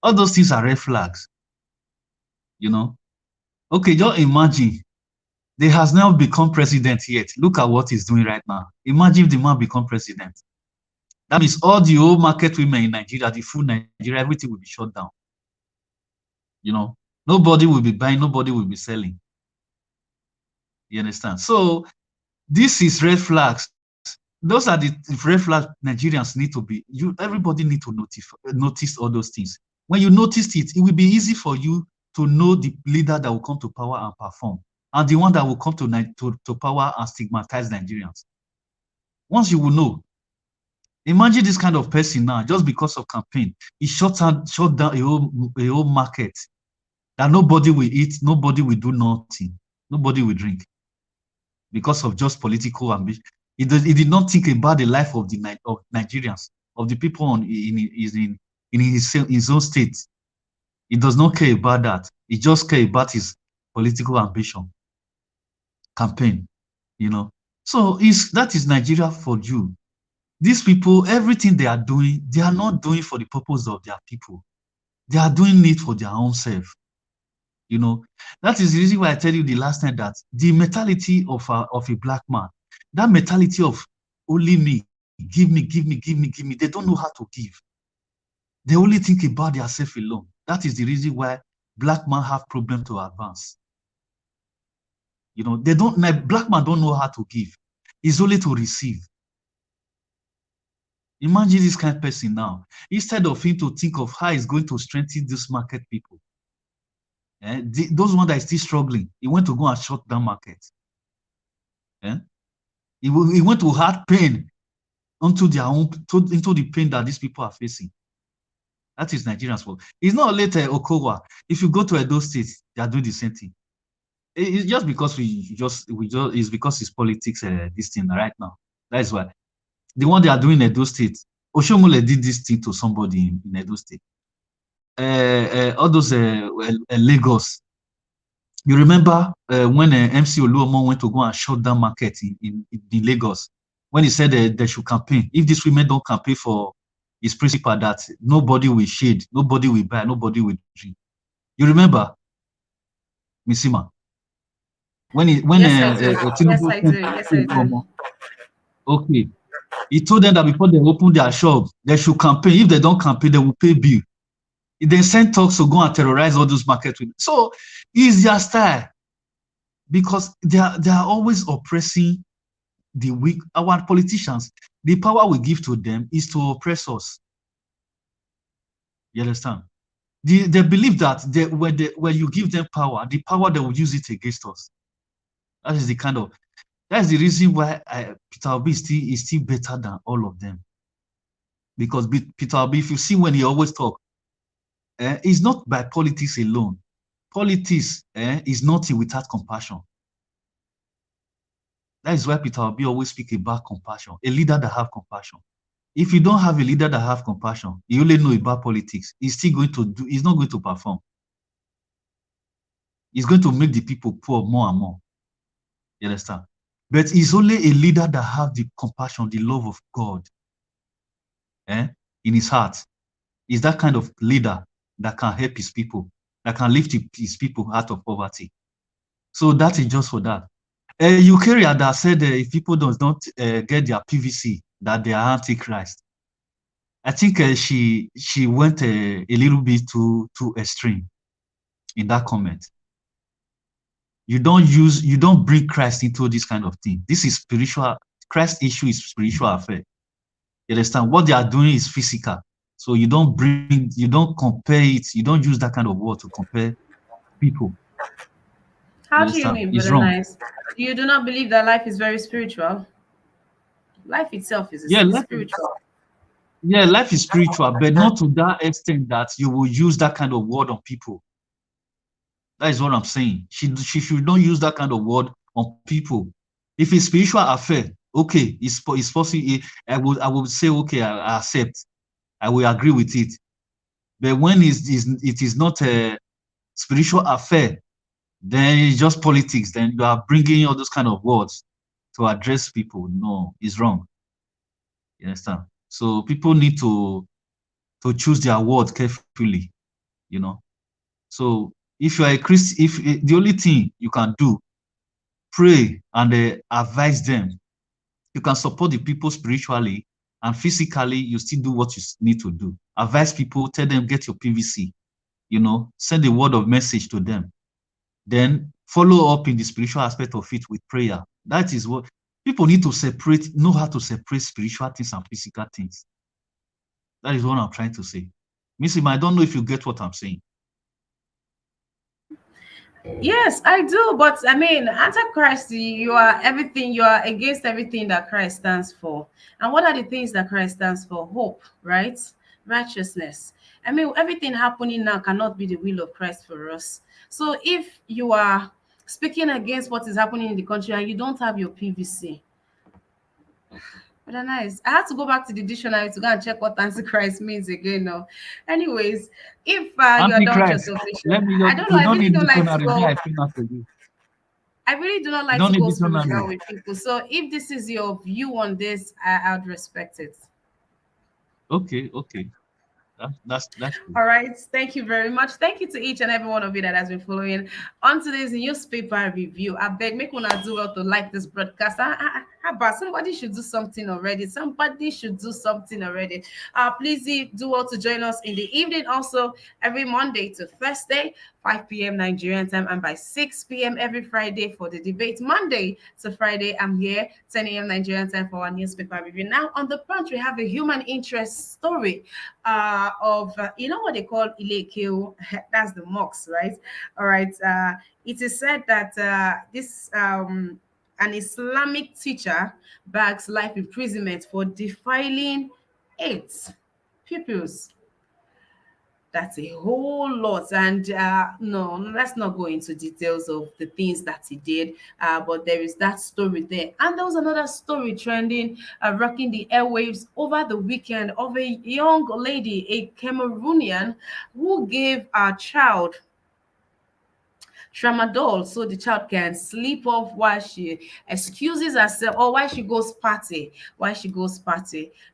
All those things are red flags. Okay, just imagine. They has now become president yet. Look at what he's doing right now. Imagine if the man become president. That means all the old market women in Nigeria, the full Nigeria, everything will be shut down. Nobody will be buying, nobody will be selling. You understand? So this is red flags. Those are the red flags Nigerians need to be. Everybody need to notice all those things. When you notice it, it will be easy for you to know the leader that will come to power and perform, and the one that will come to power and stigmatize Nigerians. Once you will know. Imagine this kind of person now, just because of campaign, he shut down a whole market that nobody will eat, nobody will do nothing, nobody will drink, because of just political ambition. He did not think about the life of Nigerians, of the people in his own state. He does not care about that. He just cares about his political ambition, campaign, So that is Nigeria for you. These people, everything they are doing, they are not doing for the purpose of their people. They are doing it for their own self. You know, that is the reason why I tell you the last time that the mentality of a black man, that mentality of only me, give me, give me, give me, give me, they don't know how to give. They only think about themselves alone. That is the reason why black men have problem to advance. You know, they don't, black man don't know how to give. It's only to receive. Imagine this kind of person now. Instead of him to think of how he's going to strengthen this market people, those ones that are still struggling, he went to go and shut down market. He went to hard pain into their own, into the pain that these people are facing. That is Nigerians' fault. It's not later Okowa. If you go to Edo State, they are doing the same thing. It's just because it's because it's politics, this thing right now. That is why. The one they are doing in Edo State, Oshomole did this thing to somebody in Edo State. All those Lagos. You remember when MC Oluomo went to go and shut down market in Lagos, when he said they should campaign. If these women don't campaign for his principle, that nobody will shade, nobody will buy, nobody will drink. You remember, Missima? Yes, I do. Yes, I do. Okay. He told them that before they open their shop, they should campaign. If they don't campaign, they will pay bill. He then sent talks to go and terrorize all those market women. So it's their style, because they are always oppressing the weak. Our politicians, the power we give to them is to oppress us. You understand? They believe that when you give them power, the power, they will use it against us. That's the reason why Peter Obi is still better than all of them. Because Peter Obi, if you see when he always talk, it's not by politics alone. Politics is nothing without compassion. That is why Peter Obi always speak about compassion, a leader that have compassion. If you don't have a leader that have compassion, you only know about politics, he's not going to perform. He's going to make the people poor more and more. You understand? But he's only a leader that have the compassion, the love of God in his heart. He's that kind of leader that can help his people, that can lift his people out of poverty. So that is just for that. Eukarya that said if people do not get their PVC, that they are antichrist. I think she went a little bit too extreme in that comment. You don't bring Christ into this kind of thing. This is spiritual. Christ issue is spiritual affair. You understand? What they are doing is physical. So you don't compare it. You don't use that kind of word to compare people. How do you mean, Brother Nice? You do not believe that life is very spiritual? Life itself is spiritual. Yeah, life is spiritual, but not to that extent that you will use that kind of word on people. That is what I'm saying. She should not use that kind of word on people. If it's spiritual affair, okay, it's possible. I would say, okay, I accept. I will agree with it. But when it is not a spiritual affair, then it's just politics. Then you are bringing all those kind of words to address people. No, it's wrong. You understand? So people need to choose their words carefully. You know. So if you are a Christian, if the only thing you can do, pray and advise them. You can support the people spiritually, and physically you still do what you need to do. Advise people, tell them get your PVC. You know, send a word of message to them. Then follow up in the spiritual aspect of it with prayer. That is what people need to know how to separate spiritual things and physical things. That is what I'm trying to say. Missy, I don't know if you get what I'm saying. Yes, I do. But I mean, Antichrist, you are everything, you are against everything that Christ stands for. And what are the things that Christ stands for? Hope, right? Righteousness. I mean, everything happening now cannot be the will of Christ for us. So if you are speaking against what is happening in the country and you don't have your PVC, but nice. I had to go back to the dictionary to go and check what Antichrist means again now. Anyways, if you are done with your submission, I really don't like to go. I really do not like to go spiritual with people. So if this is your view on this, I'd respect it. Okay. That's true. All right. Thank you very much. Thank you to each and every one of you that has been following on today's newspaper review. I beg, make one do well to like this broadcast. How about somebody should do something already? Somebody should do something already. Please do well to join us in the evening, also every Monday to Thursday, 5 p.m. Nigerian time, and by 6 p.m. every Friday for the debate. Monday to Friday, I'm here, 10 a.m. Nigerian time for our newspaper review. Now, on the front, we have a human interest story of, you know what they call Ilekeo? That's the mosques, right? All right. It is said that this an Islamic teacher bags life imprisonment for defiling eight pupils. That's a whole lot. And no, let's not go into details of the things that he did. But there is that story there. And there was another story trending, rocking the airwaves over the weekend of a young lady, a Cameroonian, who gave a child tramadol so the child can sleep off while she excuses herself, or while she goes party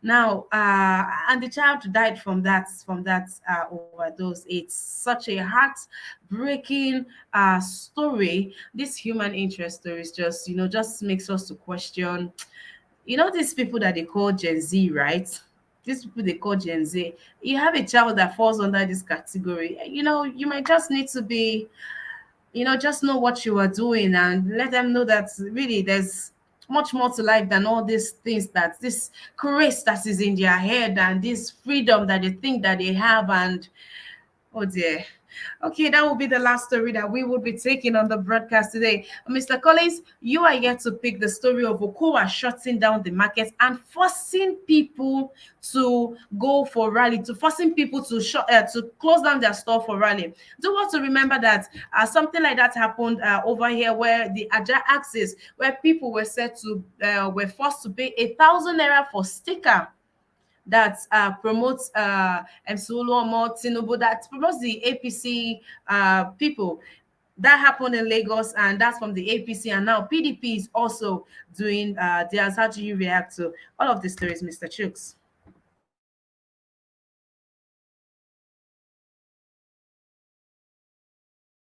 now. And the child died from that overdose. It's such a heartbreaking story. This human interest story is just, just makes us to question, these people that they call Gen Z, right? These people they call Gen Z. You have a child that falls under this category, you might just need to be, just know what you are doing and let them know that really there's much more to life than all these things, that this grace that is in their head and this freedom that they think that they have. And oh dear. Okay, that will be the last story that we will be taking on the broadcast today. Mr. Collins, you are here to pick the story of Okowa shutting down the market and forcing people to go for rally, to forcing people to to close down their store for rally. Do want to remember that something like that happened over here, where the Aja axis, where people were said to were forced to pay 1,000 naira for sticker that promotes Msuluomo Tinubu, that promotes the APC people. That happened in Lagos, and that's from the APC. And now PDP is also doing theirs. How do you react to all of these stories, Mr. Chooks?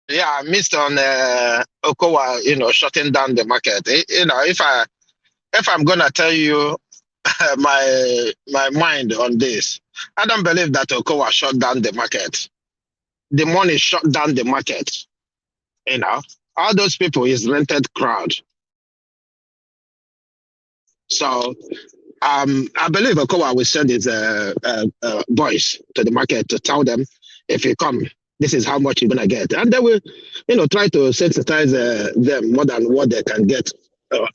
Yeah, I missed on Okowa, shutting down the market. If I'm gonna tell you my mind on this, I don't believe that Okowa shut down the market. The money shut down the market. All those people is rented crowd. So I believe Okowa will send his boys to the market to tell them, if you come, this is how much you're gonna get, and they will, try to sensitize them more than what they can get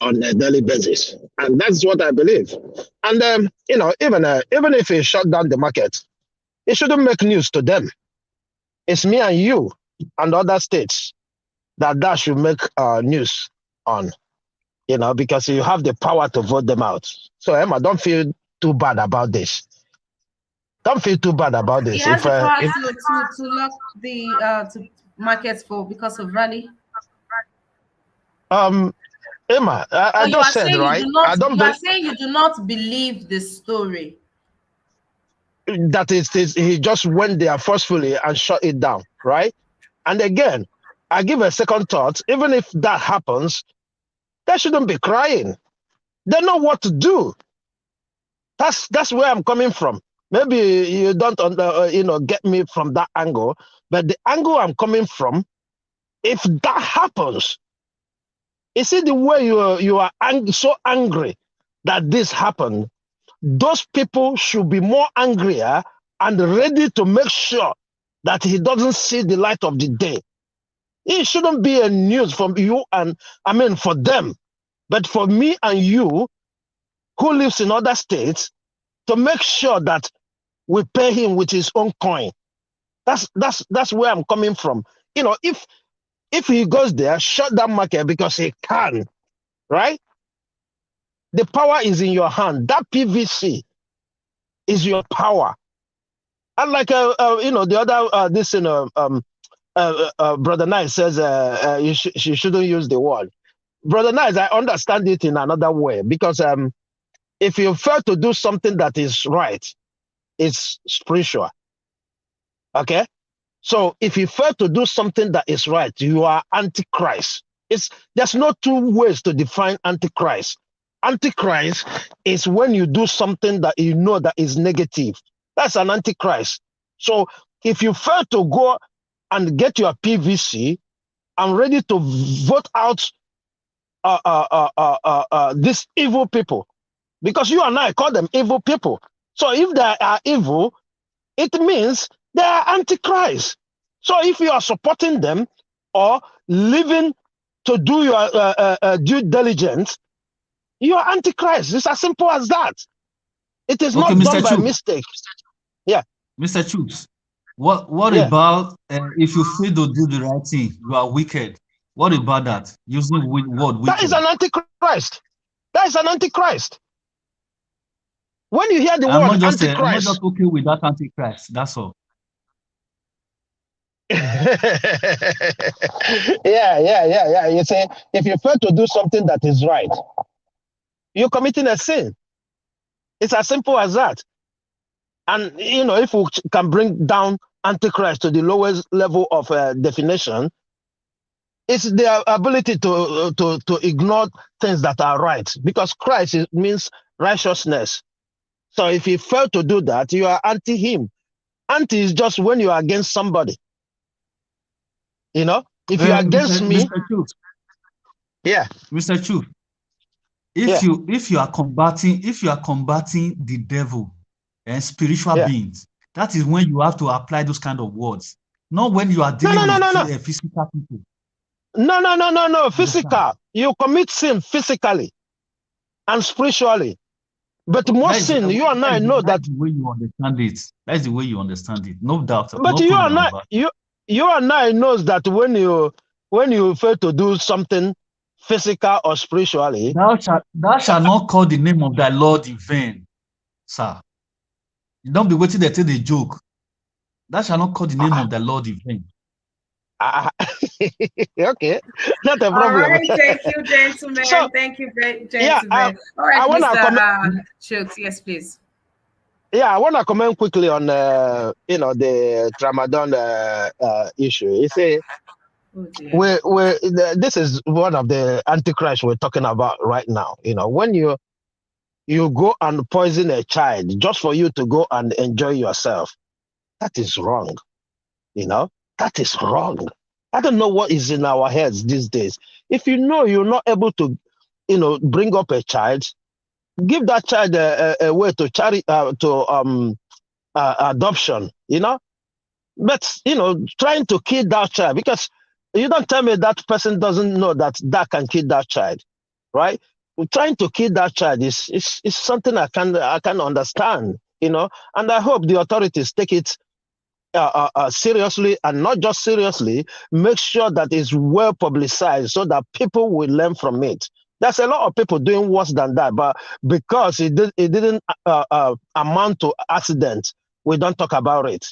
on a daily basis, and that's what I believe. And even if he shut down the market, it shouldn't make news to them. It's me and you and other states that should make news on. Because you have the power to vote them out. So Emma, don't feel too bad about this. Don't feel too bad about this. He has the power to lock the to markets for because of rally. Emma, I just said, right? You are saying you do not believe the story. That is, he just went there forcefully and shut it down, right? And again, I give a second thought. Even if that happens, they shouldn't be crying. They know what to do. That's where I'm coming from. Maybe you don't get me from that angle, but the angle I'm coming from, if that happens, you see the way you are so angry that this happened, those people should be more angrier and ready to make sure that he doesn't see the light of the day. It shouldn't be a news from you for them, but for me and you who lives in other states, to make sure that we pay him with his own coin. That's where I'm coming from. If he goes there, shut down market because he can, right? The power is in your hand. That PVC is your power. Unlike the other Brother Nice says she shouldn't use the word. Brother Nice, I understand it in another way, because if you fail to do something that is right, it's spiritual. Okay? So if you fail to do something that is right, you are antichrist. There's no two ways to define antichrist. Antichrist is when you do something that you know that is negative. That's an antichrist. So if you fail to go and get your PVC, I'm ready to vote out these evil people, because you and I call them evil people. So if they are evil, it means they are antichrist. So if you are supporting them or living to do your due diligence, you are antichrist. It's as simple as that. It is Okay, not Mr. done by Chu. mistake. Yeah. Mr. Chooks, what Yeah. about if you fail to do the right thing, you are wicked? What about that? Using word That is wicked. an antichrist. That is an antichrist. When you hear the I'm word not just antichrist, okay with that antichrist. That's all. yeah. You say if you fail to do something that is right, you're committing a sin. It's as simple as that. And if we can bring down antichrist to the lowest level of definition, it's their ability to ignore things that are right, because Christ means righteousness. So if you fail to do that, you are anti him. Anti is just when you are against somebody. If you are against me, Mr. Chooks, yeah, Mr. Chooks, yeah, if you are combating the devil and spiritual yeah. beings, that is when you have to apply those kind of words. Not when you are No, dealing no, no, with no, no, physical people. no. Understand? Physical. You commit sin physically and spiritually. But Okay, more sin, you and I know that that. is the way you understand it. That's the way you understand it. No doubt, But no you problem and I, about it. you and I knows that when you fail to do something physical or spiritually, Thou shalt not call the name of thy Lord in vain, sir. You don't be waiting there till they joke. Thou shalt not call the name uh, of thy Lord in vain. uh, okay, not a All problem. right, thank you, So gentlemen. Thank you, yeah, gentlemen. All I right, wanna Mr. comment. Schultz, yes, please. Yeah, I wanna comment quickly on the Ramadan issue. You see, Oh dear. this is one of the antichrist we're talking about right now. When you go and poison a child just for you to go and enjoy yourself, that is wrong. That is wrong. I don't know what is in our heads these days. If you know you're not able to, bring up a child, give that child a way to adoption. But trying to kill that child, because you don't tell me that person doesn't know that can kill that child, right? Trying to kill that child is something I can understand. And I hope the authorities take it seriously, and not just seriously, make sure that it's well publicized so that people will learn from it. There's a lot of people doing worse than that, but because it didn't amount to accident, we don't talk about it.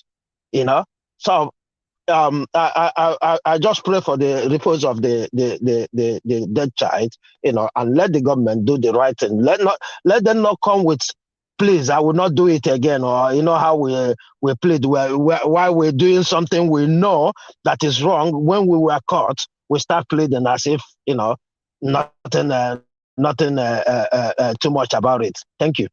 So I just pray for the repose of the dead child, and let the government do the right thing. Let them not come with, please, I will not do it again, or how we plead while we're doing something we know that is wrong. When we were caught, we start pleading as if nothing too much about it. Thank you.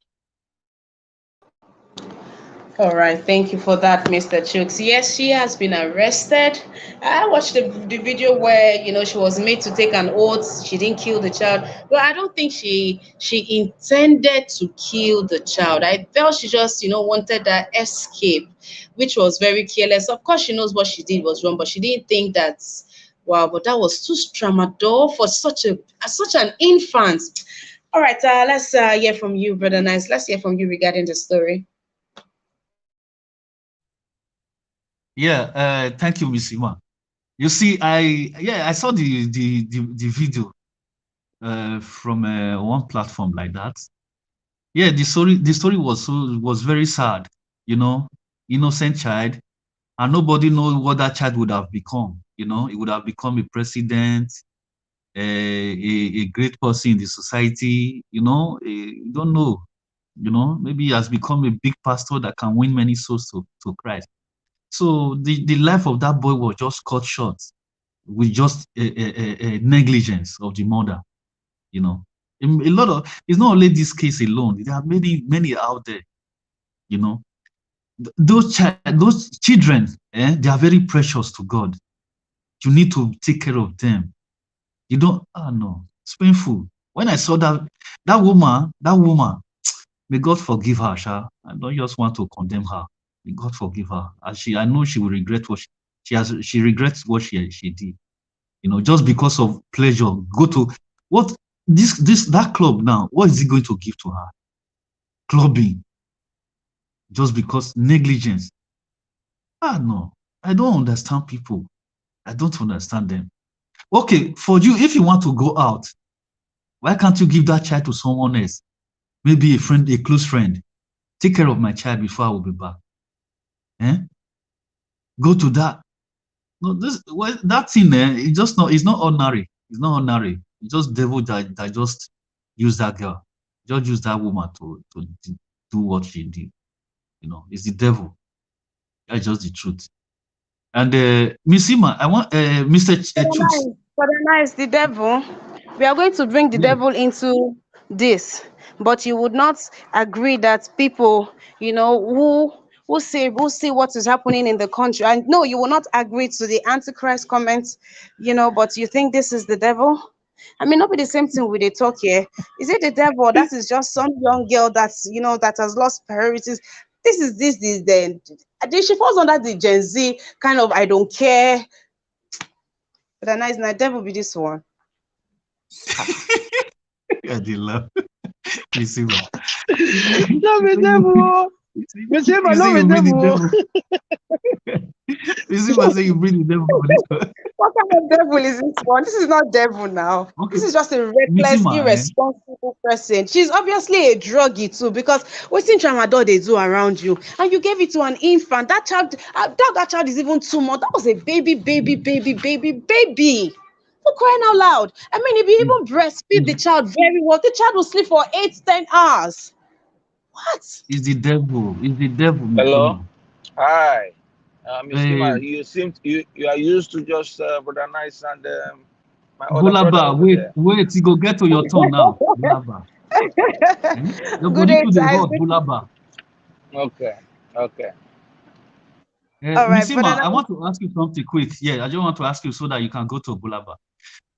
All right, thank you for that, Mr. Chooks. Yes, she has been arrested. I watched the video where she was made to take an oath. She didn't kill the child. Well, I don't think she intended to kill the child. I felt she just wanted that escape, which was very careless. Of course, she knows what she did was wrong, but she didn't think that. Wow, but that was too tramadol for such an infant. All right, let's hear from you, brother. Nice. Let's hear from you regarding the story. Yeah, thank you, Miss Iman. You see, I saw the video from one platform like that. Yeah, the story was very sad. You know, innocent child, and nobody knows what that child would have become. He would have become a president, a great person in the society. You don't know. Maybe he has become a big pastor that can win many souls to Christ. So the life of that boy was just cut short with just a negligence of the mother. You know, a lot of, it's not only this case alone. There are many out there. You know, those children, they are very precious to God. You need to take care of them. You don't. Oh no, it's painful. When I saw that woman, may God forgive her, Sha. I don't just want to condemn her. May God forgive her. I know she will regret what she regrets what she did. You know, just because of pleasure. Go to what that club now. What is it going to give to her? Clubbing. Just because negligence. Ah no, I don't understand people. I don't understand them. Okay, for you, if you want to go out, why can't you give that child to someone else? Maybe a friend, a close friend. Take care of my child before I will be back. Eh? Go to that. No, that thing, it's not ordinary. It's not ordinary. It's just devil that just use that girl. Just use that woman to do what she did. You know, it's the devil. That's just the truth. And Miss Ima, I want Mr. Chooks. For the nice, the devil. We are going to bring the Yes. devil into this, but you would not agree that people, who see what is happening in the country. And no, you will not agree to the Antichrist comments, but you think this is the devil. I mean, not be the same thing with the talk here. Is it the devil? That is just some young girl that has lost priorities. This is she falls under the Gen Z kind of I don't care. But the nice night devil be this one. I did love Miss Ima. No be devil. Miss Emma, no be devil. Miss Ima say you bring the devil for this one. What kind of devil is this one? This is not devil now. Okay, This is just a Miss reckless, Ima, irresponsible person. She's obviously a druggie too, because what's in tramadol they do around you, and you gave it to an infant. That child, that child is even too much. That was a baby. For crying out loud. I mean, if you even breastfeed the child very well, the child will sleep for 8-10 hours. What? is the devil. Is the devil, Miss Hello. Ima. Hi. Miss Uh, Ima, you are used to just Brother Nice and my other brother Bulaba, over there. wait, you go get to your turn now. Bulaba. Your Good body day, to the guys. hot, Bulaba. Okay. Okay. All Miss right, but Ima, then I want to ask you something quick. Yeah, I just want to ask you so that you can go to Bulaba.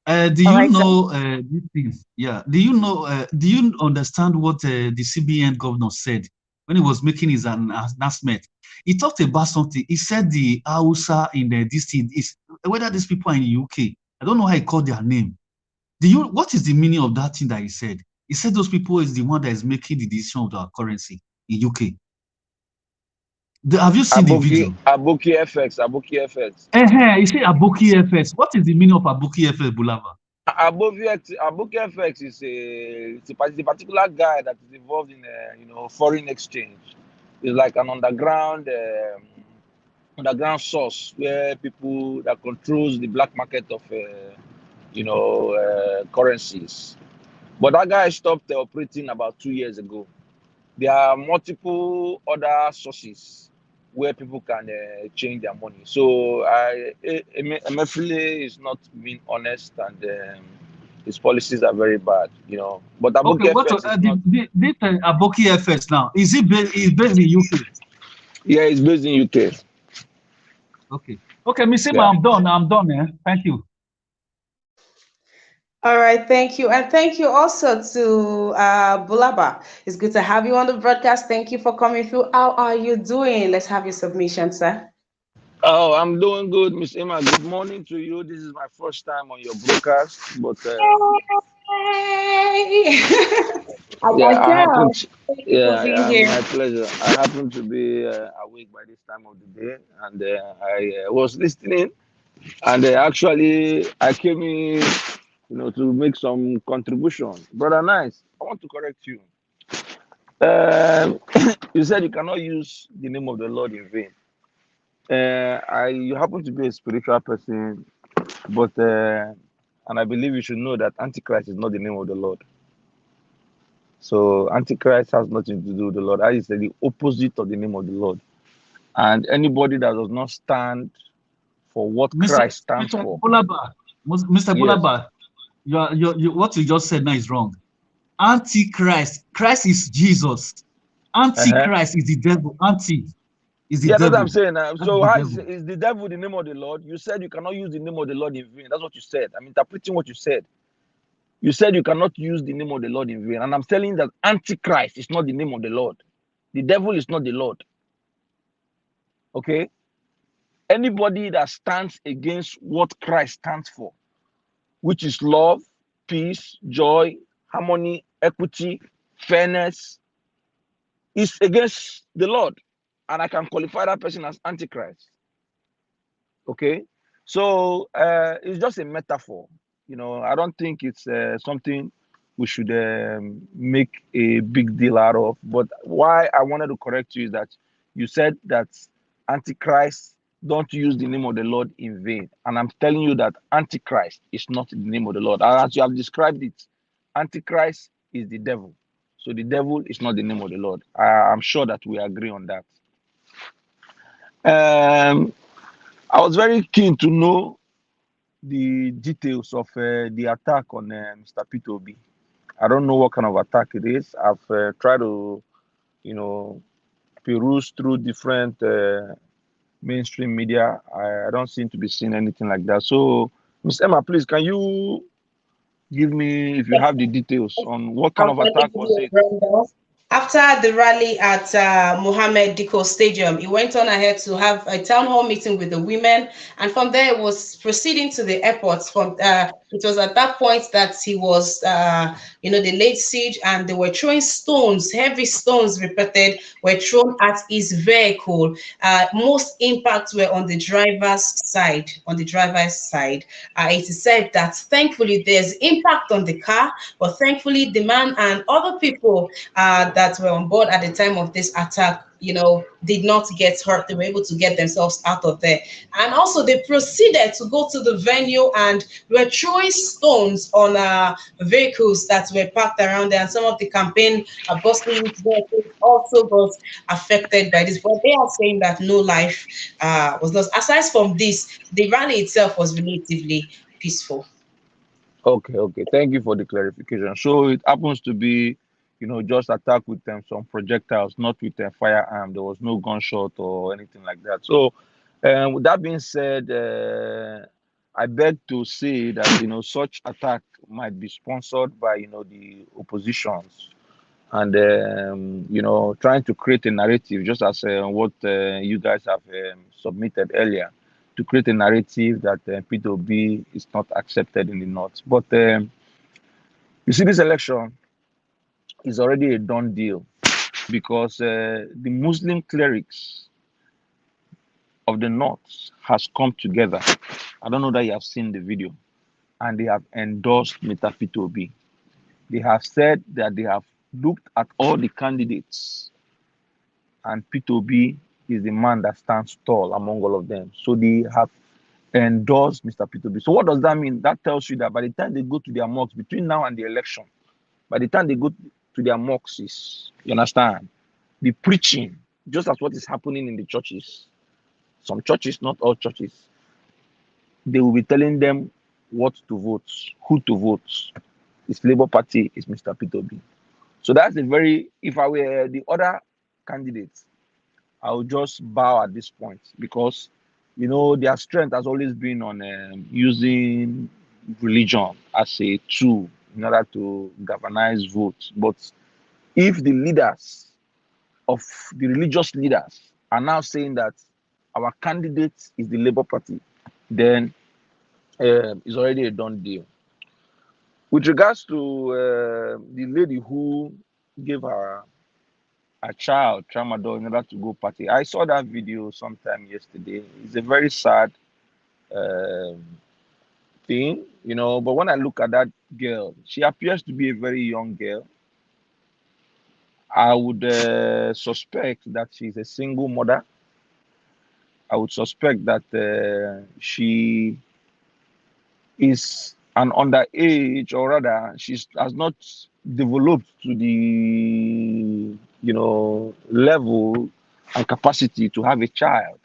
Do all you right, sir. know this thing? Yeah. Do you know? Do you understand what the CBN governor said when he was making his announcement? He talked about something. He said the Hausa in this thing is whether these people are in the UK. I don't know how he called their name. What is the meaning of that thing that he said? He said those people is the one that is making the decision of our currency in UK. Have you seen the video? Aboki FX. Aboki FX. He said Aboki FS. What is the meaning of Aboki FS, Bulava? Aboki FX is a particular guy that is involved in foreign exchange. It's like an underground source where people that controls the black market of currencies. But that guy stopped operating about 2 years ago. There are multiple other sources where people can change their money. So Emefiele is not being honest, and his policies are very bad, But Okay, Aboki what FX is not. this Aboki FS now? Is based in UK? Yeah, it's based in UK. Okay, Miss Emma, Yeah. I'm done. Thank you. All right, thank you. And thank you also to Bulaba. It's good to have you on the broadcast. Thank you for coming through. How are you doing? Let's have your submission, sir. Oh, I'm doing good, Miss Emma. Good morning to you. This is my first time on your broadcast, but Hey! I yeah, like I happen that. to, Thank you for yeah, being yeah, here. my pleasure. I happen to be awake by this time of the day, and I was listening, and actually I came in, to make some contribution. Brother Nice, I want to correct you. Um, you said you cannot use the name of the Lord in vain. You happen to be a spiritual person, but and I believe you should know that Antichrist is not the name of the Lord. So Antichrist has nothing to do with the Lord. I is the opposite of the name of the Lord. And anybody that does not stand for what Christ stands Mr. for. Bolaba, Mr. Yes. Bolaba, what you just said now is wrong. Antichrist. Christ is Jesus. Antichrist is the devil. Anti is the Yeah, that's what I'm devil. saying. That's So the how devil. is the devil the name of the Lord? You said you cannot use the name of the Lord in vain. That's what you said. I'm interpreting what you said. You said you cannot use the name of the Lord in vain. And I'm telling you that Antichrist is not the name of the Lord. The devil is not the Lord. Okay? Anybody that stands against what Christ stands for, which is love, peace, joy, harmony, equity, fairness, is against the Lord. And I can qualify that person as Antichrist. Okay? So it's just a metaphor. I don't think it's something we should make a big deal out of. But why I wanted to correct you is that you said that Antichrist don't use the name of the Lord in vain. And I'm telling you that Antichrist is not the name of the Lord. As you have described it, Antichrist is the devil. So the devil is not the name of the Lord. I'm sure that we agree on that. I was very keen to know the details of the attack on Mr. P2B. I don't know what kind of attack it is. I've tried to, peruse through different mainstream media. I don't seem to be seeing anything like that. So, Ms. Emma, please, can you give me, if you have the details on what kind I'll of send it attack to was you, it? Brenda. After the rally at Mohammed Diko Stadium, he went on ahead to have a town hall meeting with the women, and from there it was proceeding to the airport. It was at that point that he was, they laid siege and they were throwing stones, heavy stones, repeated, were thrown at his vehicle. Most impacts were on the driver's side. It is said that thankfully there's impact on the car, but thankfully the man and other people that were on board at the time of this attack, did not get hurt. They were able to get themselves out of there. And also they proceeded to go to the venue and were throwing stones on vehicles that were parked around there. And some of the campaign buses vehicles also got affected by this. But they are saying that no life was lost. Aside from this, the rally itself was relatively peaceful. Okay. Thank you for the clarification. So it happens to be, just attack with some projectiles, not with a firearm. There was no gunshot or anything like that. So, with that being said, I beg to say that such attack might be sponsored by the oppositions, and trying to create a narrative, just as what you guys have submitted earlier, to create a narrative that P2B is not accepted in the North. But you see, this election is already a done deal because the Muslim clerics of the North has come together. I don't know that you have seen the video, and they have endorsed Mr. P2B. They have said that they have looked at all the candidates, and P2B is the man that stands tall among all of them. So they have endorsed Mr. P2B. So what does that mean? That tells you that by the time they go to their mosques, between now and the election, by the time they go to their mosques, you understand, the preaching, just as what is happening in the churches, some churches, not all churches, they will be telling them what to vote, who to vote. It's Labour Party, it's Mr. P2B. So that's a very, if I were the other candidates, I would just bow at this point because, their strength has always been on using religion as a tool in order to galvanize votes. But if the leaders of the religious leaders are now saying that our candidate is the Labour Party, then it's already a done deal. With regards to the lady who gave her a child tramadol in order to go party, I saw that video sometime yesterday. It's a very sad um thing, but when I look at that girl, she appears to be a very young girl. I would suspect that she's a single mother. I would suspect that she is an underage, or rather, she has not developed to the level and capacity to have a child.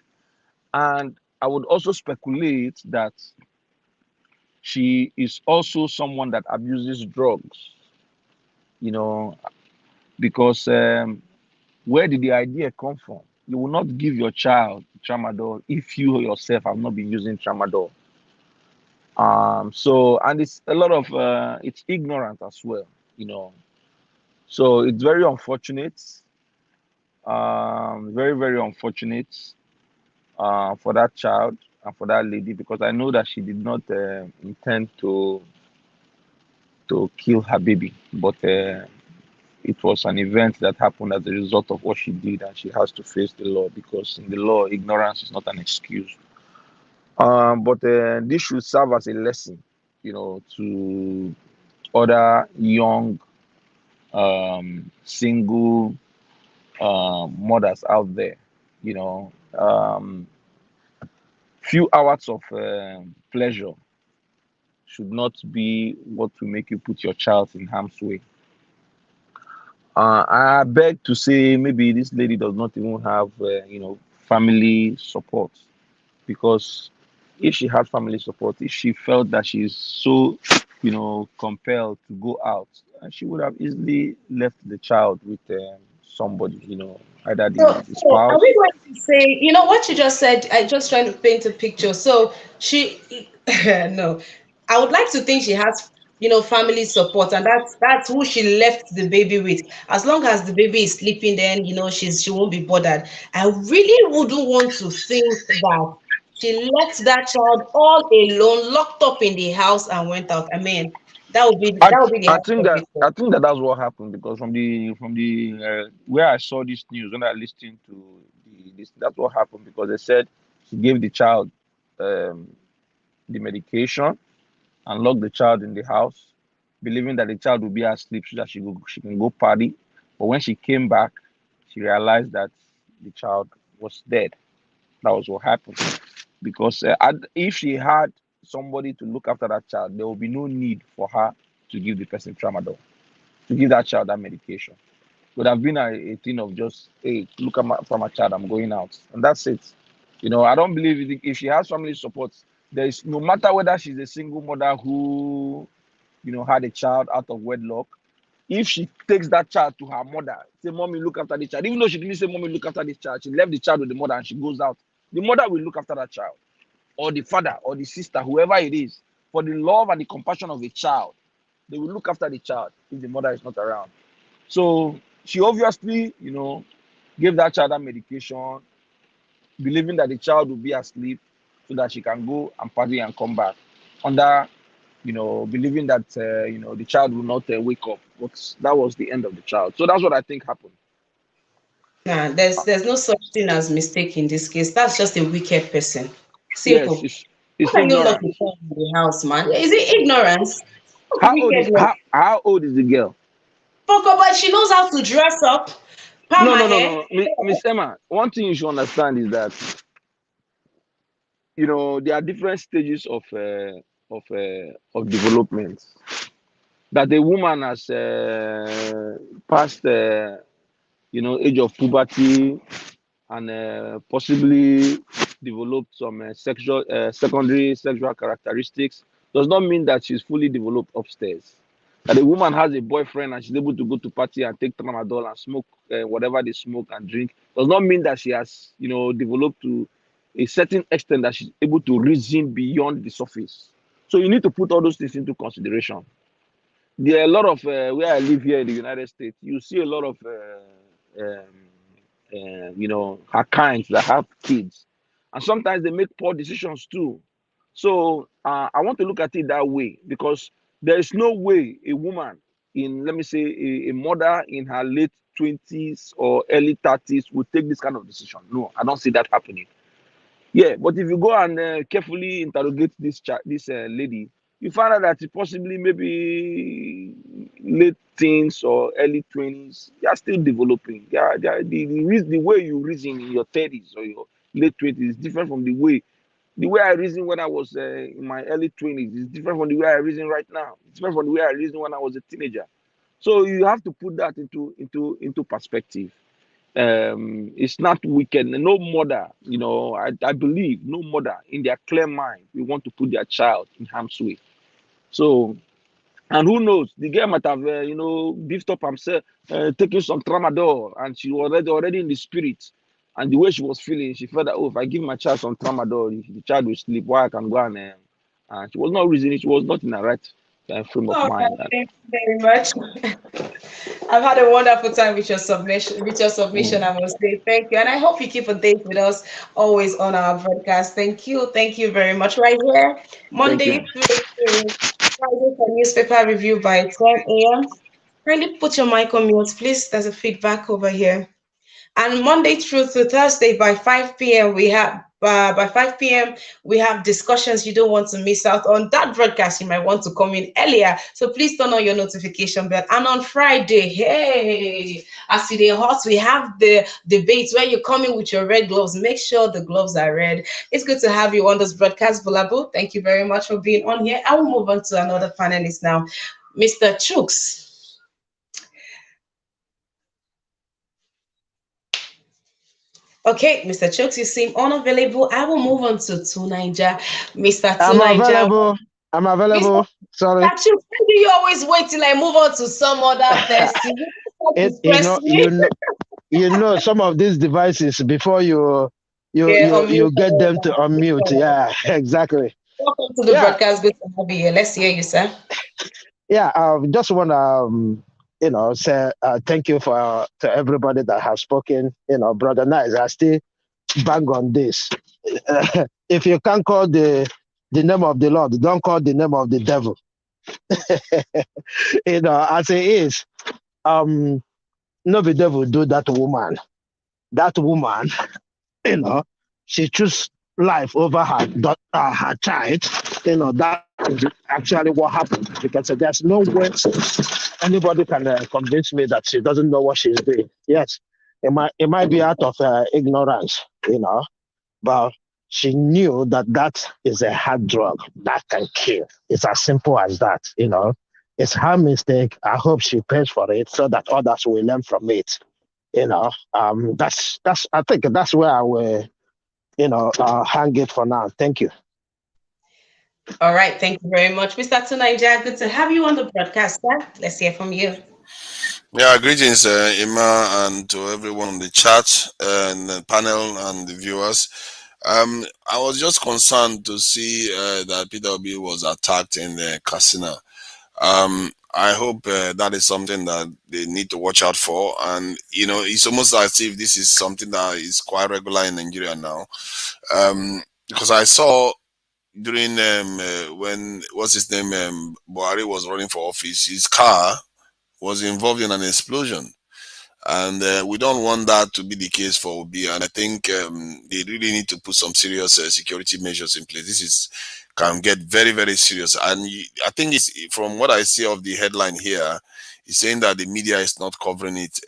And I would also speculate that she is also someone that abuses drugs, you know, because where did the idea come from? You will not give your child tramadol if you yourself have not been using tramadol. So, and it's a lot of it's ignorant as well, you know. So it's very unfortunate, very, very unfortunate for that child and for that lady, because I know that she did not intend to kill her baby, but it was an event that happened as a result of what she did, and she has to face the law, because in the law, ignorance is not an excuse. But this should serve as a lesson, you know, to other young single mothers out there. You know, few hours of pleasure should not be what will make you put your child in harm's way. I beg to say maybe this lady does not even have, family support, because if she had family support, if she felt that she's so, compelled to go out, she would have easily left the child with somebody, either the So are we spouse. going to say, what you just said? I just trying to paint a picture. So she, no, I would like to think she has, family support, and that's who she left the baby with. As long as the baby is sleeping, then she won't be bothered. I really wouldn't want to think that she left that child all alone, locked up in the house, and went out. I mean, I, that would be the I heart think of that it all. I think that that's what happened, because from the where I saw this news, when I listened to this, that's what happened, because they said she gave the child um, the medication and locked the child in the house, believing that the child would be asleep so that she can go party. But when she came back, she realized that the child was dead. That was what happened. Because if she had somebody to look after that child, there will be no need for her to give the person tramadol, to give that child that medication. It would have been a thing of just, hey, look at for my child, I'm going out. And that's it. I don't believe if she has family support, there is, no matter whether she's a single mother who had a child out of wedlock, if she takes that child to her mother, say, mommy, look after the child, even though she didn't say, mommy, look after this child, she left the child with the mother and she goes out, the mother will look after that child, or the father, or the sister, whoever it is, for the love and the compassion of a child. They will look after the child if the mother is not around. So she obviously, gave that child that medication, believing that the child will be asleep so that she can go and party and come back, under believing that the child will not wake up. But that was the end of the child. So that's what I think happened. Nah, there's no such thing as mistake in this case. That's just a wicked person. Yes, Simple. it's How can you lock a ignorance. child in the house, man? Is it ignorance? That's How old is wickedness. how old is the girl? But she knows how to dress up, palm No, her no, no, hair. no. Miss Emma, one thing you should understand is that there are different stages of development. That a woman has passed age of puberty, and possibly developed some secondary sexual characteristics, does not mean that she's fully developed upstairs. That a woman has a boyfriend and she's able to go to party and take tramadol and smoke whatever they smoke and drink, does not mean that she has developed to a certain extent that she's able to reason beyond the surface. So you need to put all those things into consideration. There are a lot of where I live here in the United States. You see a lot of her kinds that have kids, and sometimes they make poor decisions too. So I want to look at it that way, because there is no way a woman in, let me say, a mother in her late 20s or early 30s would take this kind of decision. No, I don't see that happening. Yeah, but if you go and carefully interrogate this lady, you find out that she possibly maybe late teens or early 20s. They are still developing. The way you reason in your 30s or your late 20s is different from the way I reasoned when I was in my early 20s. Is different from the way I reason right now. It's different from the way I reasoned when I was a teenager. So you have to put that into perspective. It's not wicked. No mother, I believe no mother in their clear mind we want to put their child in harm's way. So, and who knows, the girl might have, beefed up himself, taking some tramadol, and she was already in the spirit. And the way she was feeling, she felt that, oh, if I give my child some tramadol, the child will sleep. Why I can go and she was not reasoning. She was not in the right frame of All right, mind. thank you very much. I've had a wonderful time with your submission. With your submission, Mm. I must say thank you, and I hope you keep a date with us always on our broadcast. Thank you very much. Right here, Thank Monday you. through to Friday for newspaper review by 10 a.m. Kindly put your mic on mute, please. There's a feedback over here. And Monday through to Thursday by 5 p.m. we have by 5 p.m. we have discussions you don't want to miss out on. That broadcast you might want to come in earlier. So please turn on your notification bell. And on Friday, hey, as it is hot, we have the debates where you come in with your red gloves. Make sure the gloves are red. It's good to have you on this broadcast, Bulabu. Thank you very much for being on here. I will move on to another panelist now, Mr. Chooks. Okay, Mr. Chooks, you seem unavailable. I will move on to Two Niger. Mr. Two I'm Niger. available. I'm Mr. available. Sorry. Chooks, why do you always wait till I move on to some other person? You don't have to it you stress know me. you know you know some of these devices before you Yeah, you unmute you get them to unmute. all. Yeah, exactly. Welcome to the Yeah, broadcast. Good to have you here. Let's hear you, sir. yeah. Just want to say thank you for to everybody that has spoken. Brother Nice, I still bang on this. If you can't call the name of the Lord, don't call the name of the devil. As it is, no the devil do that woman. That woman, you know, she choose life over her child. That is actually what happened because there's no way anybody can convince me that she doesn't know what she's doing. Yes, it might be out of ignorance, but she knew that that is a hard drug that can kill. It's as simple as that. It's her mistake. I hope she pays for it so that others will learn from it. That's I think that's where I will hang it for now. Thank you. All right, thank you very much. Mr. Tunaija, good to have you on the broadcast, sir. Let's hear from you. Yeah, greetings, Ima, and to everyone on the chat and the panel and the viewers. I was just concerned to see that PWB was attacked in the casino. I hope that is something that they need to watch out for. And, it's almost as if this is something that is quite regular in Nigeria now. Because I saw during when, what's his name, Buhari was running for office, his car was involved in an explosion. And we don't want that to be the case for Obi. And I think they really need to put some serious security measures in place. This is can get very, very serious. And I think it's from what I see of the headline here, it's saying that the media is not covering it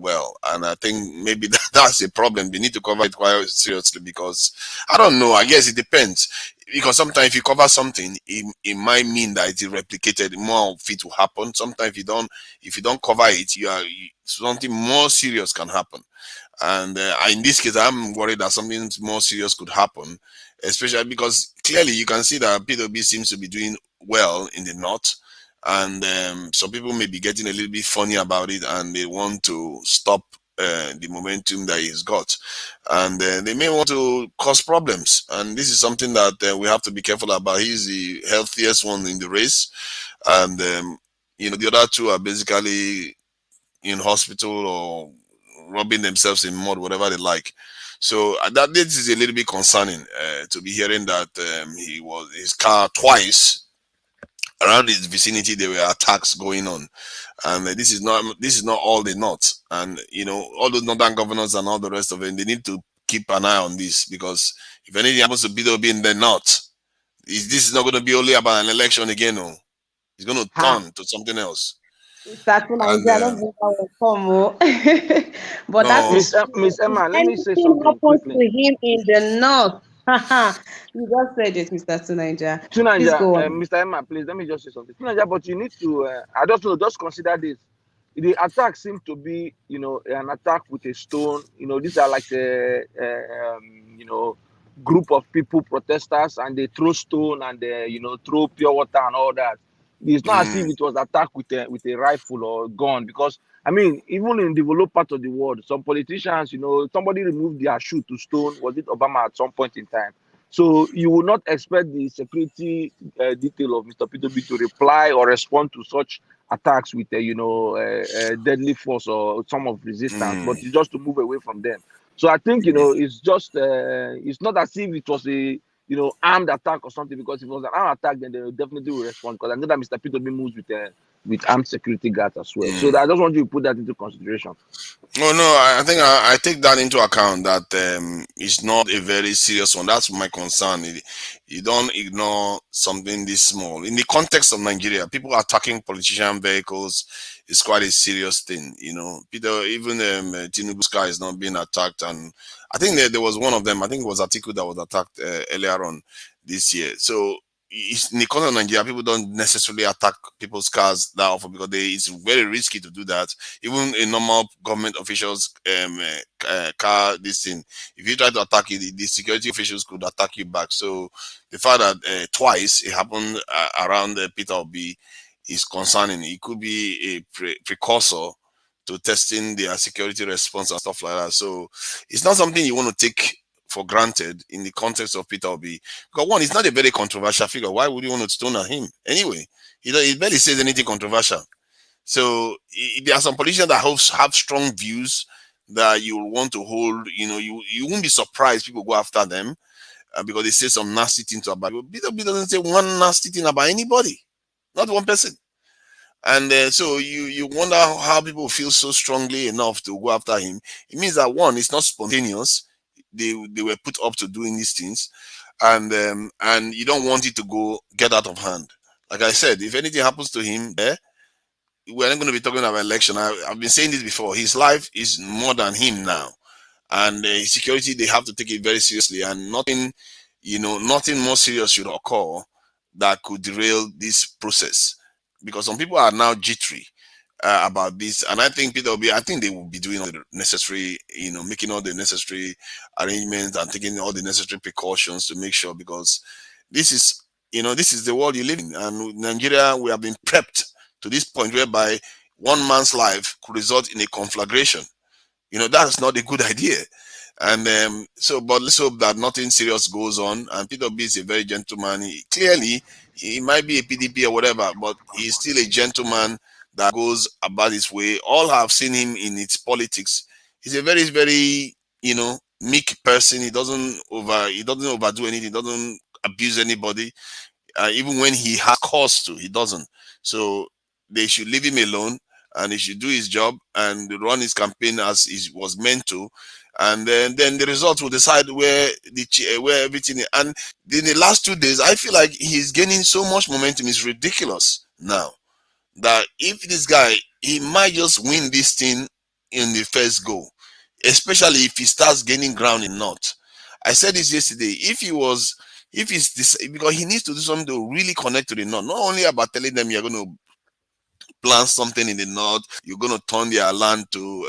well. And I think maybe that's a problem. They need to cover it quite seriously because I don't know. I guess it depends. Because sometimes if you cover something, it might mean that it is replicated. More of it will happen. Sometimes if you don't cover it, something more serious can happen. And in this case, I'm worried that something more serious could happen, especially because clearly you can see that PWB seems to be doing well in the north. And some people may be getting a little bit funny about it and they want to stop the momentum that he's got. And they may want to cause problems. And this is something that we have to be careful about. He's the healthiest one in the race. And, the other two are basically in hospital or rubbing themselves in mud, whatever they like. So that this is a little bit concerning to be hearing that his car twice around his vicinity there were attacks going on, and this is not all the north, and all those northern governors and all the rest of it. They need to keep an eye on this because if anything happens to BWB in the north, this is not going to be only about an election again. No, it's going to Ha. turn to something else. Mr. And Tunaija, don't bring that one come, oh. But that no, is Miss true. If Emma, let me say anything something happens quickly. to him in the north, you just said it, Mr. Tunaija. Please Tunanja, go on. Mr. Emma, please let me just say something. Tunanja, but you need to. I don't know. Just consider this. the attack seemed to be, an attack with a stone. These are like group of people, protesters, and they throw stone and they, throw pure water and all that. It's not as if it was attacked with a rifle or gun, because I mean, even in developed part of the world, some politicians, somebody removed their shoe to stone. Was it Obama at some point in time? So you would not expect the security detail of Mr. P2B to reply or respond to such attacks with deadly force or some of resistance, but it's just to move away from them. So I think it's just it's not as if it was a armed attack or something, because if it was an armed attack, then they definitely will respond, because I know that Mr. P2B moves with armed security guards as well. So I just want you to put that into consideration. Oh no, I think I take that into account, that it's not a very serious one. That's my concern. You don't ignore something this small. In the context of Nigeria, people attacking politician vehicles is quite a serious thing. Peter, even Tinubu's car is not being attacked, and I think there was one of them. I think it was Atiku that was attacked earlier on this year. So in the context of Nigeria, people don't necessarily attack people's cars that often, because it's very risky to do that. Even a normal government officials car, this thing, if you try to attack it, the security officials could attack you back. So the fact that twice it happened around Peter Obi is concerning. It could be a precursor to testing their security response and stuff like that. So it's not something you want to take for granted in the context of Peter Obi. Because one, he's not a very controversial figure. Why would you want to stone at him? Anyway, he barely says anything controversial. So there are some politicians that have strong views that you will want to hold. You won't be surprised people go after them because they say some nasty things about you. Peter Obi doesn't say one nasty thing about anybody, not one person. And so you wonder how people feel so strongly enough to go after him. It means that one, it's not spontaneous. They were put up to doing these things, and you don't want it to get out of hand. Like I said, if anything happens to him, we're not going to be talking about election. I've been saying this before. His life is more than him now, and security, they have to take it very seriously, and nothing more serious should occur that could derail this process, because some people are now jittery about this, and I think I think they will be doing all the necessary, making all the necessary arrangements and taking all the necessary precautions to make sure, because this is the world you live in, and in Nigeria we have been prepped to this point whereby one man's life could result in a conflagration. That's not a good idea. And but let's hope that nothing serious goes on. And Peter B is a very gentleman. He might be a PDP or whatever, but he's still a gentleman that goes about his way. All have seen him in its politics. He's a very, very, meek person. He doesn't overdo anything. He doesn't abuse anybody. Even when he has cause to, he doesn't. So they should leave him alone, and he should do his job and run his campaign as he was meant to. And then the results will decide where everything is. And in the last 2 days, I feel like he's gaining so much momentum. It's ridiculous now, that if this guy, he might just win this thing in the first go, especially if he starts gaining ground in North. I said this yesterday. Because he needs to do something to really connect to the North, not only about telling them you're going to plant something in the North, you're going to turn their land to,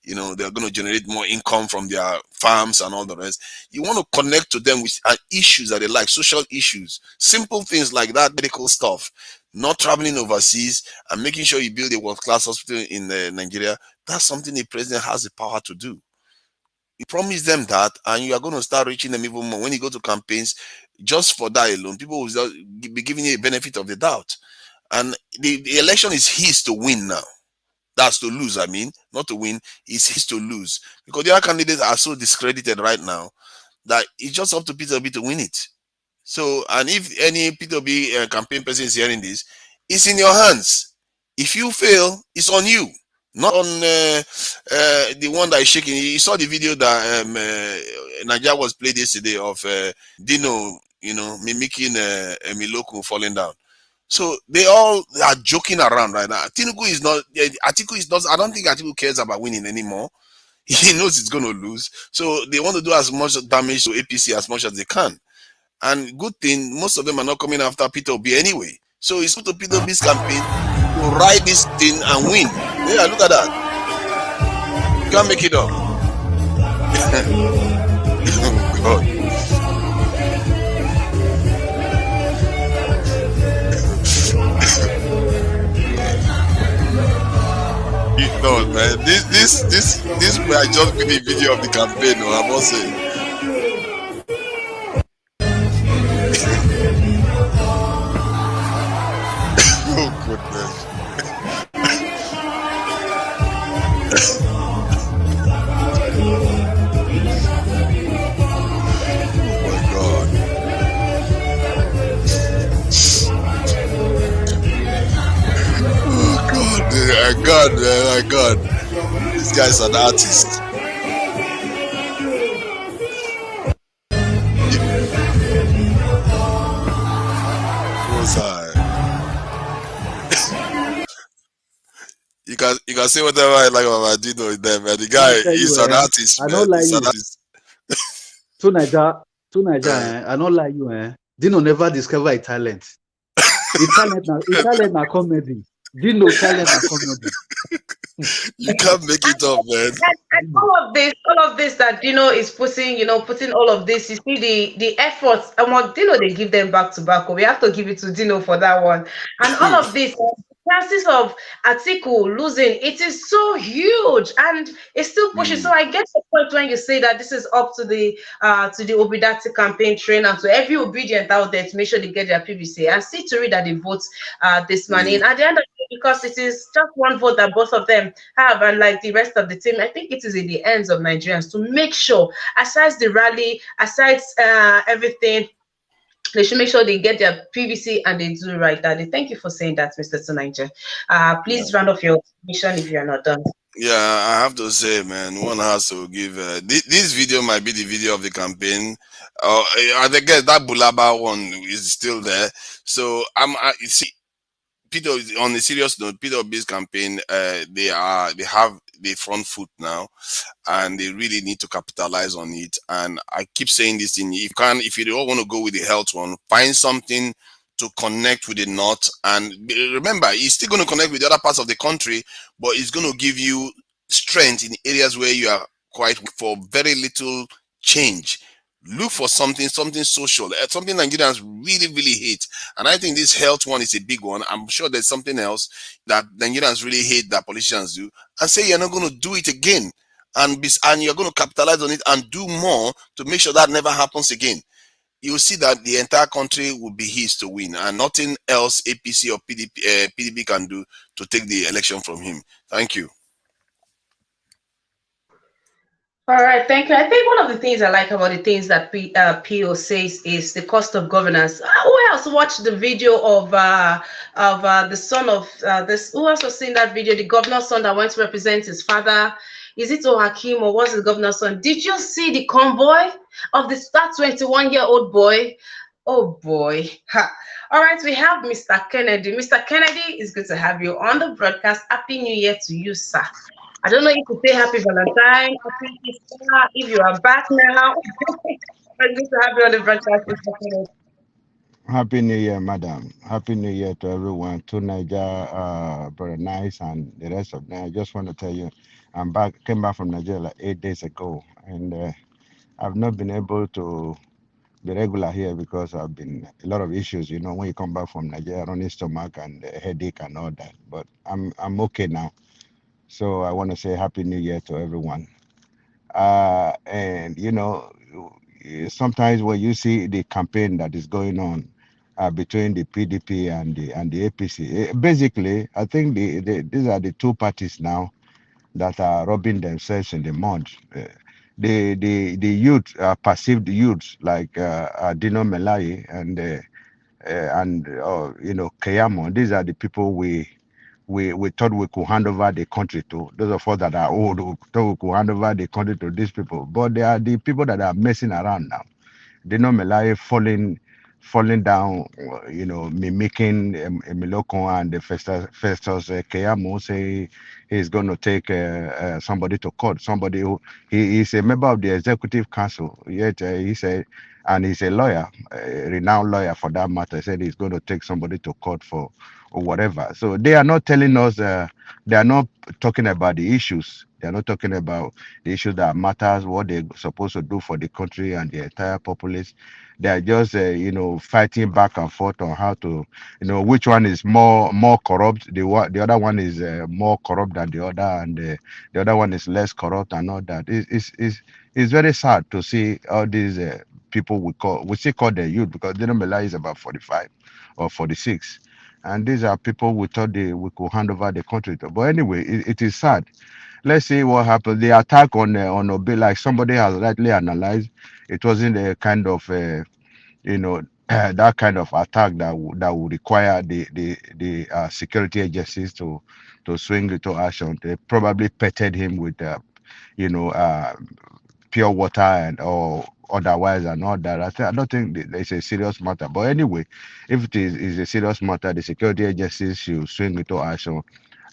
they're going to generate more income from their farms and all the rest. You want to connect to them with issues that they like, social issues, simple things like that, medical stuff, not traveling overseas, and making sure you build a world-class hospital in Nigeria. That's something the president has the power to do. You promise them that, and you are going to start reaching them even more. When you go to campaigns, just for that alone, people will be giving you a benefit of the doubt. And the election is his to win now. That's to lose, I mean, not to win. It's his to lose. Because the other candidates are so discredited right now that it's just up to Peter B to win it. So, and if any Peter B campaign person is hearing this, it's in your hands. If you fail, it's on you, not on the one that is shaking. You saw the video that Nigeria was played yesterday of Dino, mimicking Miloku falling down. So they all are joking around right now. Atiku is not. I don't think Atiku cares about winning anymore. He knows it's going to lose. So they want to do as much damage to APC as much as they can. And good thing, most of them are not coming after Peter Obi anyway. So it's up to Peter Obi's campaign to to ride this thing and win. Yeah, look at that. You can't make it up. Oh God. No, man. This might just be the video of the campaign. No, I must say. Oh goodness. Oh my God. Oh God. My God, man. My God. This guy's an artist. Was I? You can say whatever I like about Dino in there, man. The guy I tell is you, an artist, I man. don't like He's an you. artist. To Niger, I don't like you, Dino never discover a talent. A talent na comedy. Dino talent na comedy. You can't make it up, man. And all of this that Dino is putting all of this. You see the efforts. And what Dino they give them back to back. We have to give it to Dino for that one. And all of this, chances of Atiku losing, it is so huge, and it's still pushing. So I get the point when you say that this is up to the Obidati campaign train and to every obedient out there to make sure they get their PVC and see to it that they vote this money. And at the end of the day, because it is just one vote that both of them have, and like the rest of the team, I think it is in the hands of Nigerians to make sure, aside the rally, aside everything, they should make sure they get their PVC and they do right. Daddy, thank you for saying that, Mr. Tunaija. Please round off your mission if you're not done. Yeah, I have to say, man, one has to give. This video might be the video of the campaign. I guess that Bulaba one is still there. So you see, Peter, on a serious note, Peter Obi's campaign, they have the front foot now, and they really need to capitalize on it. And I keep saying this thing: if you don't want to go with the health one, find something to connect with the north. And remember, he's still going to connect with the other parts of the country, but it's going to give you strength in areas where you are quite for very little change. Look for something social, something Nigerians really, really hate. And I think this health one is a big one. I'm sure there's something else that Nigerians really hate that politicians do, and say you're not going to do it again. And you're going to capitalize on it and do more to make sure that never happens again. You'll see that the entire country will be his to win, and nothing else APC or PDP can do to take the election from him. Thank you. All right, thank you. I think one of the things I like about the things that PO says is the cost of governance. Who else watched the video of the son of this? Who else was seeing that video? The governor's son that went to represent his father. Is it Hakim or was it the governor's son? Did you see the convoy of that 21-year-old boy? Oh boy. Ha. All right, we have Mr. Kennedy. Mr. Kennedy, it's good to have you on the broadcast. Happy New Year to you, sir. I don't know if you say happy Valentine, happy Easter, if you are back now. It's good to have you on the broadcast. Happy New Year, madam. Happy New Year to everyone, to Niger, Brother Nice, and the rest of them. I just want to tell you, came back from Nigeria like 8 days ago, and I've not been able to be regular here because I've been a lot of issues. You know, when you come back from Nigeria, running stomach and headache and all that. But I'm okay now. So I want to say Happy New Year to everyone. And you know, sometimes when you see the campaign that is going on between the PDP and the APC, basically, I think these are the two parties now that are rubbing themselves in the mud. The youth, perceived youths like Dino Melai and you know, Keyamo. These are the people we thought we could hand over the country to. Those of us that are old, we thought we could hand over the country to these people. But they are the people that are messing around now. Dino Melai falling down, you know, mimicking Emiloko and the Festus Keyamo say he's going to take somebody to court. Somebody who he is a member of the executive council. Yet he said, and he's a lawyer, a renowned lawyer for that matter. Said he's going to take somebody to court for or whatever. So they are not telling us. They are not talking about the issues. They are not talking about the issues that matters, what they're supposed to do for the country and the entire populace. They are just, fighting back and forth on how to, which one is more corrupt. The other one is more corrupt than the other, and the other one is less corrupt and all that. It's very sad to see all these people we still call them youth because Denambela is about 45 or 46, and these are people we thought we could hand over the country to. But anyway, it is sad. Let's see what happened. The attack on Obi, like somebody has rightly analyzed, it wasn't a kind of that kind of attack that would require the security agencies to swing into action. They probably petted him with you know uh, pure water and or otherwise and all that. I don't think it's a serious matter. But anyway, if is a serious matter, the security agencies should swing into action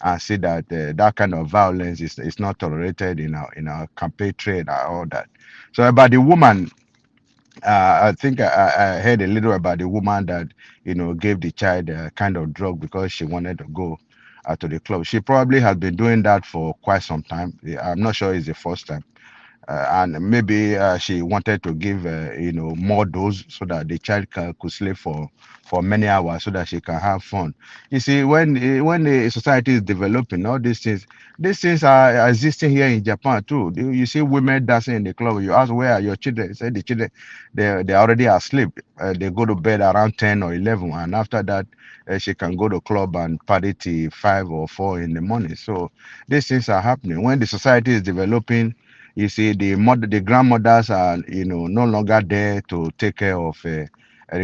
and see that that kind of violence is not tolerated in our campaign trail and all that. So about the woman, I think I heard a little about the woman that gave the child a kind of drug because she wanted to go to the club. She probably has been doing that for quite some time. I'm not sure it's the first time, and maybe she wanted to give more dose so that the child could sleep for many hours so that she can have fun. You see, when the society is developing, all these things are existing here in Japan too. You see women dancing in the club. You ask where are your children? They say the children they already asleep. They go to bed around 10 or 11, and after that she can go to club and party till 5 or 4 in the morning. So these things are happening when the society is developing. You see, the grandmothers are, no longer there to take care of the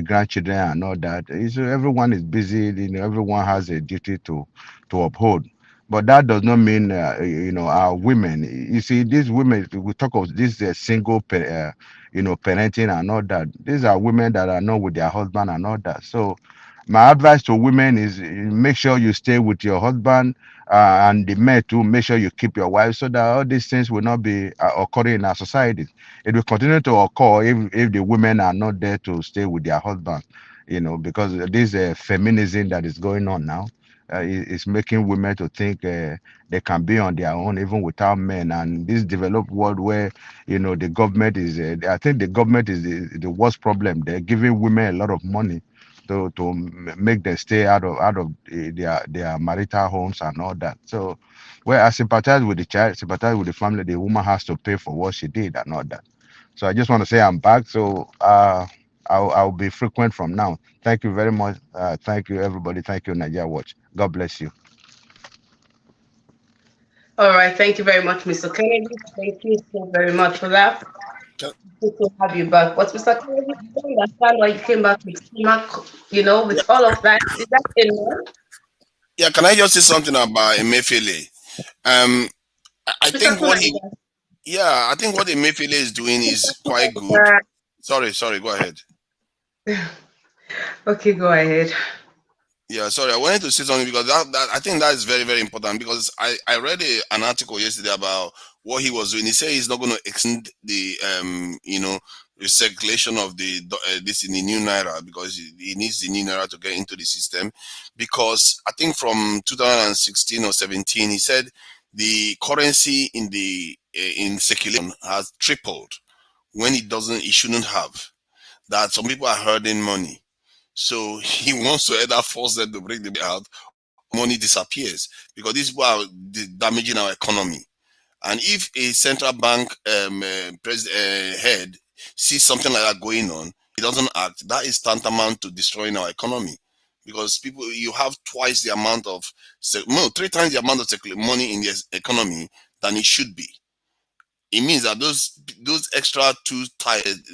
grandchildren and all that. So everyone is busy. Everyone has a duty to uphold. But that does not mean, our women. You see, these women. We talk of this single, parenting and all that. These are women that are not with their husband and all that. So, my advice to women is make sure you stay with your husband and the men too, make sure you keep your wife so that all these things will not be occurring in our society. It will continue to occur if the women are not there to stay with their husband, because this feminism that is going on now is making women to think they can be on their own even without men. And this developed world where, the government is, I think the government is the worst problem. They're giving women a lot of money to make them stay out of their marital homes and all that. So, where I sympathize with the child, sympathize with the family, the woman has to pay for what she did and all that. So I just want to say I'm back. So I'll be frequent from now. Thank you very much. Thank you everybody. Thank you Nigeria Watch. God bless you. All right. Thank you very much, Mr. Kennedy. Thank you so very much for that. Can, Good to have you back. But Mr. Kennedy, I don't understand why you came back with stomach, yeah, with all of that. Is that enough? yeah, can I just say something about Emefiele? Um, I Mr. think Tunanga. I think what Emefiele is doing Mr. is quite good. Tunanga. Sorry, go ahead. Okay, go ahead. Yeah, sorry, I wanted to say something because that I think that is very, very important because I read an article yesterday about what he was doing. He said he's not going to extend the recirculation of this in the new naira because he needs the new naira to get into the system. Because I think from 2016 or 17, he said the currency in the in circulation has tripled when it shouldn't have. That some people are hurting money. So he wants to either force them to bring the money out, money disappears because these people are damaging our economy. And if a central bank head sees something like that going on, he doesn't act. That is tantamount to destroying our economy because you have twice the amount of, no, 3 times the amount of money in the economy than it should be. It means that those extra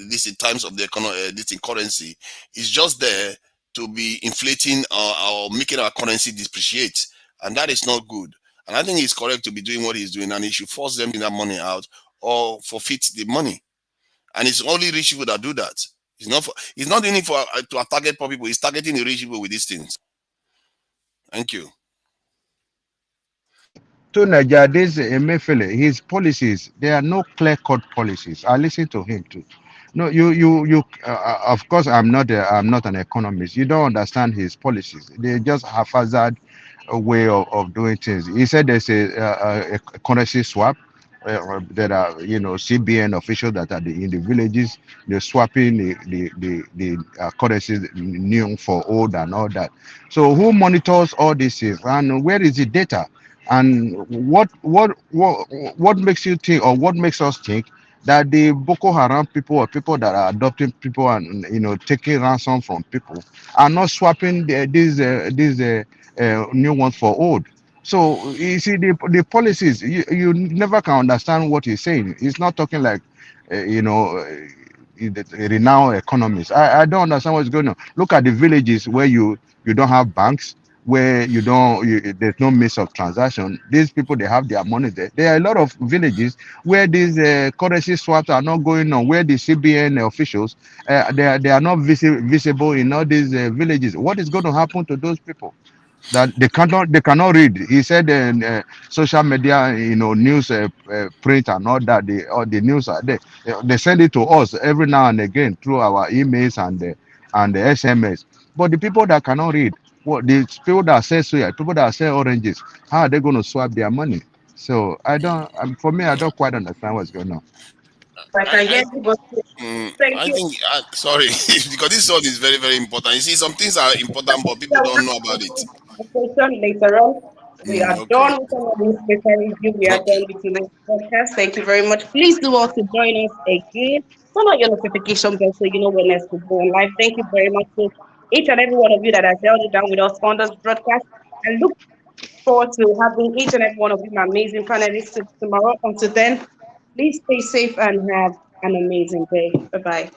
this in times of the economy, this in currency, is just there to be inflating or making our currency depreciate, and that is not good. And I think he's correct to be doing what he's doing, and he should force them to that money out or forfeit the money. And it's only rich people that do that. He's not doing it for to target poor people. He's targeting the rich people with these things. Thank you. To Nigeria, this Emefiele, his policies, there are no clear-cut policies. I listen to him too. No, you. Of course, I'm not an economist. You don't understand his policies. They just haphazard way of doing things. He said there's a currency swap. There are CBN officials that are in the villages. They're swapping the currencies new for old and all that. So who monitors all these things and where is the data? And what makes you think, or what makes us think that the Boko Haram people, or people that are adopting people and taking ransom from people, are not swapping these new ones for old? So you see the policies, you never can understand what he's saying. He's not talking like uh, you know uh, a renowned economist. I don't understand what's going on. Look at the villages where you don't have banks, where there's no means of transaction. These people, they have their money there. There are a lot of villages where these currency swaps are not going on, where the CBN officials they are not visible in all these villages. What is going to happen to those people? That they cannot read. He said social media, news, print and all the news are there. They send it to us every now and again through our emails and the SMS. But the people that cannot read, what the people that sell soya, people that sell oranges, how are they going to swap their money? So I don't. For me, I don't quite understand what's going on. I can I hear you, but thank I you. think sorry because this one is very very important. You see, some things are important, but people don't know about it. Conversation later on. We are Okay, done with our newspaper review. We are okay. done with today's podcast. Thank you very much. Please do also join us again. Turn on your notification bell so you know when next we go on live. Thank you very much to each and every one of you that has held it down with us on this broadcast. And look forward to having each and every one of you, my amazing panelists, tomorrow. Until then, please stay safe and have an amazing day. Bye bye.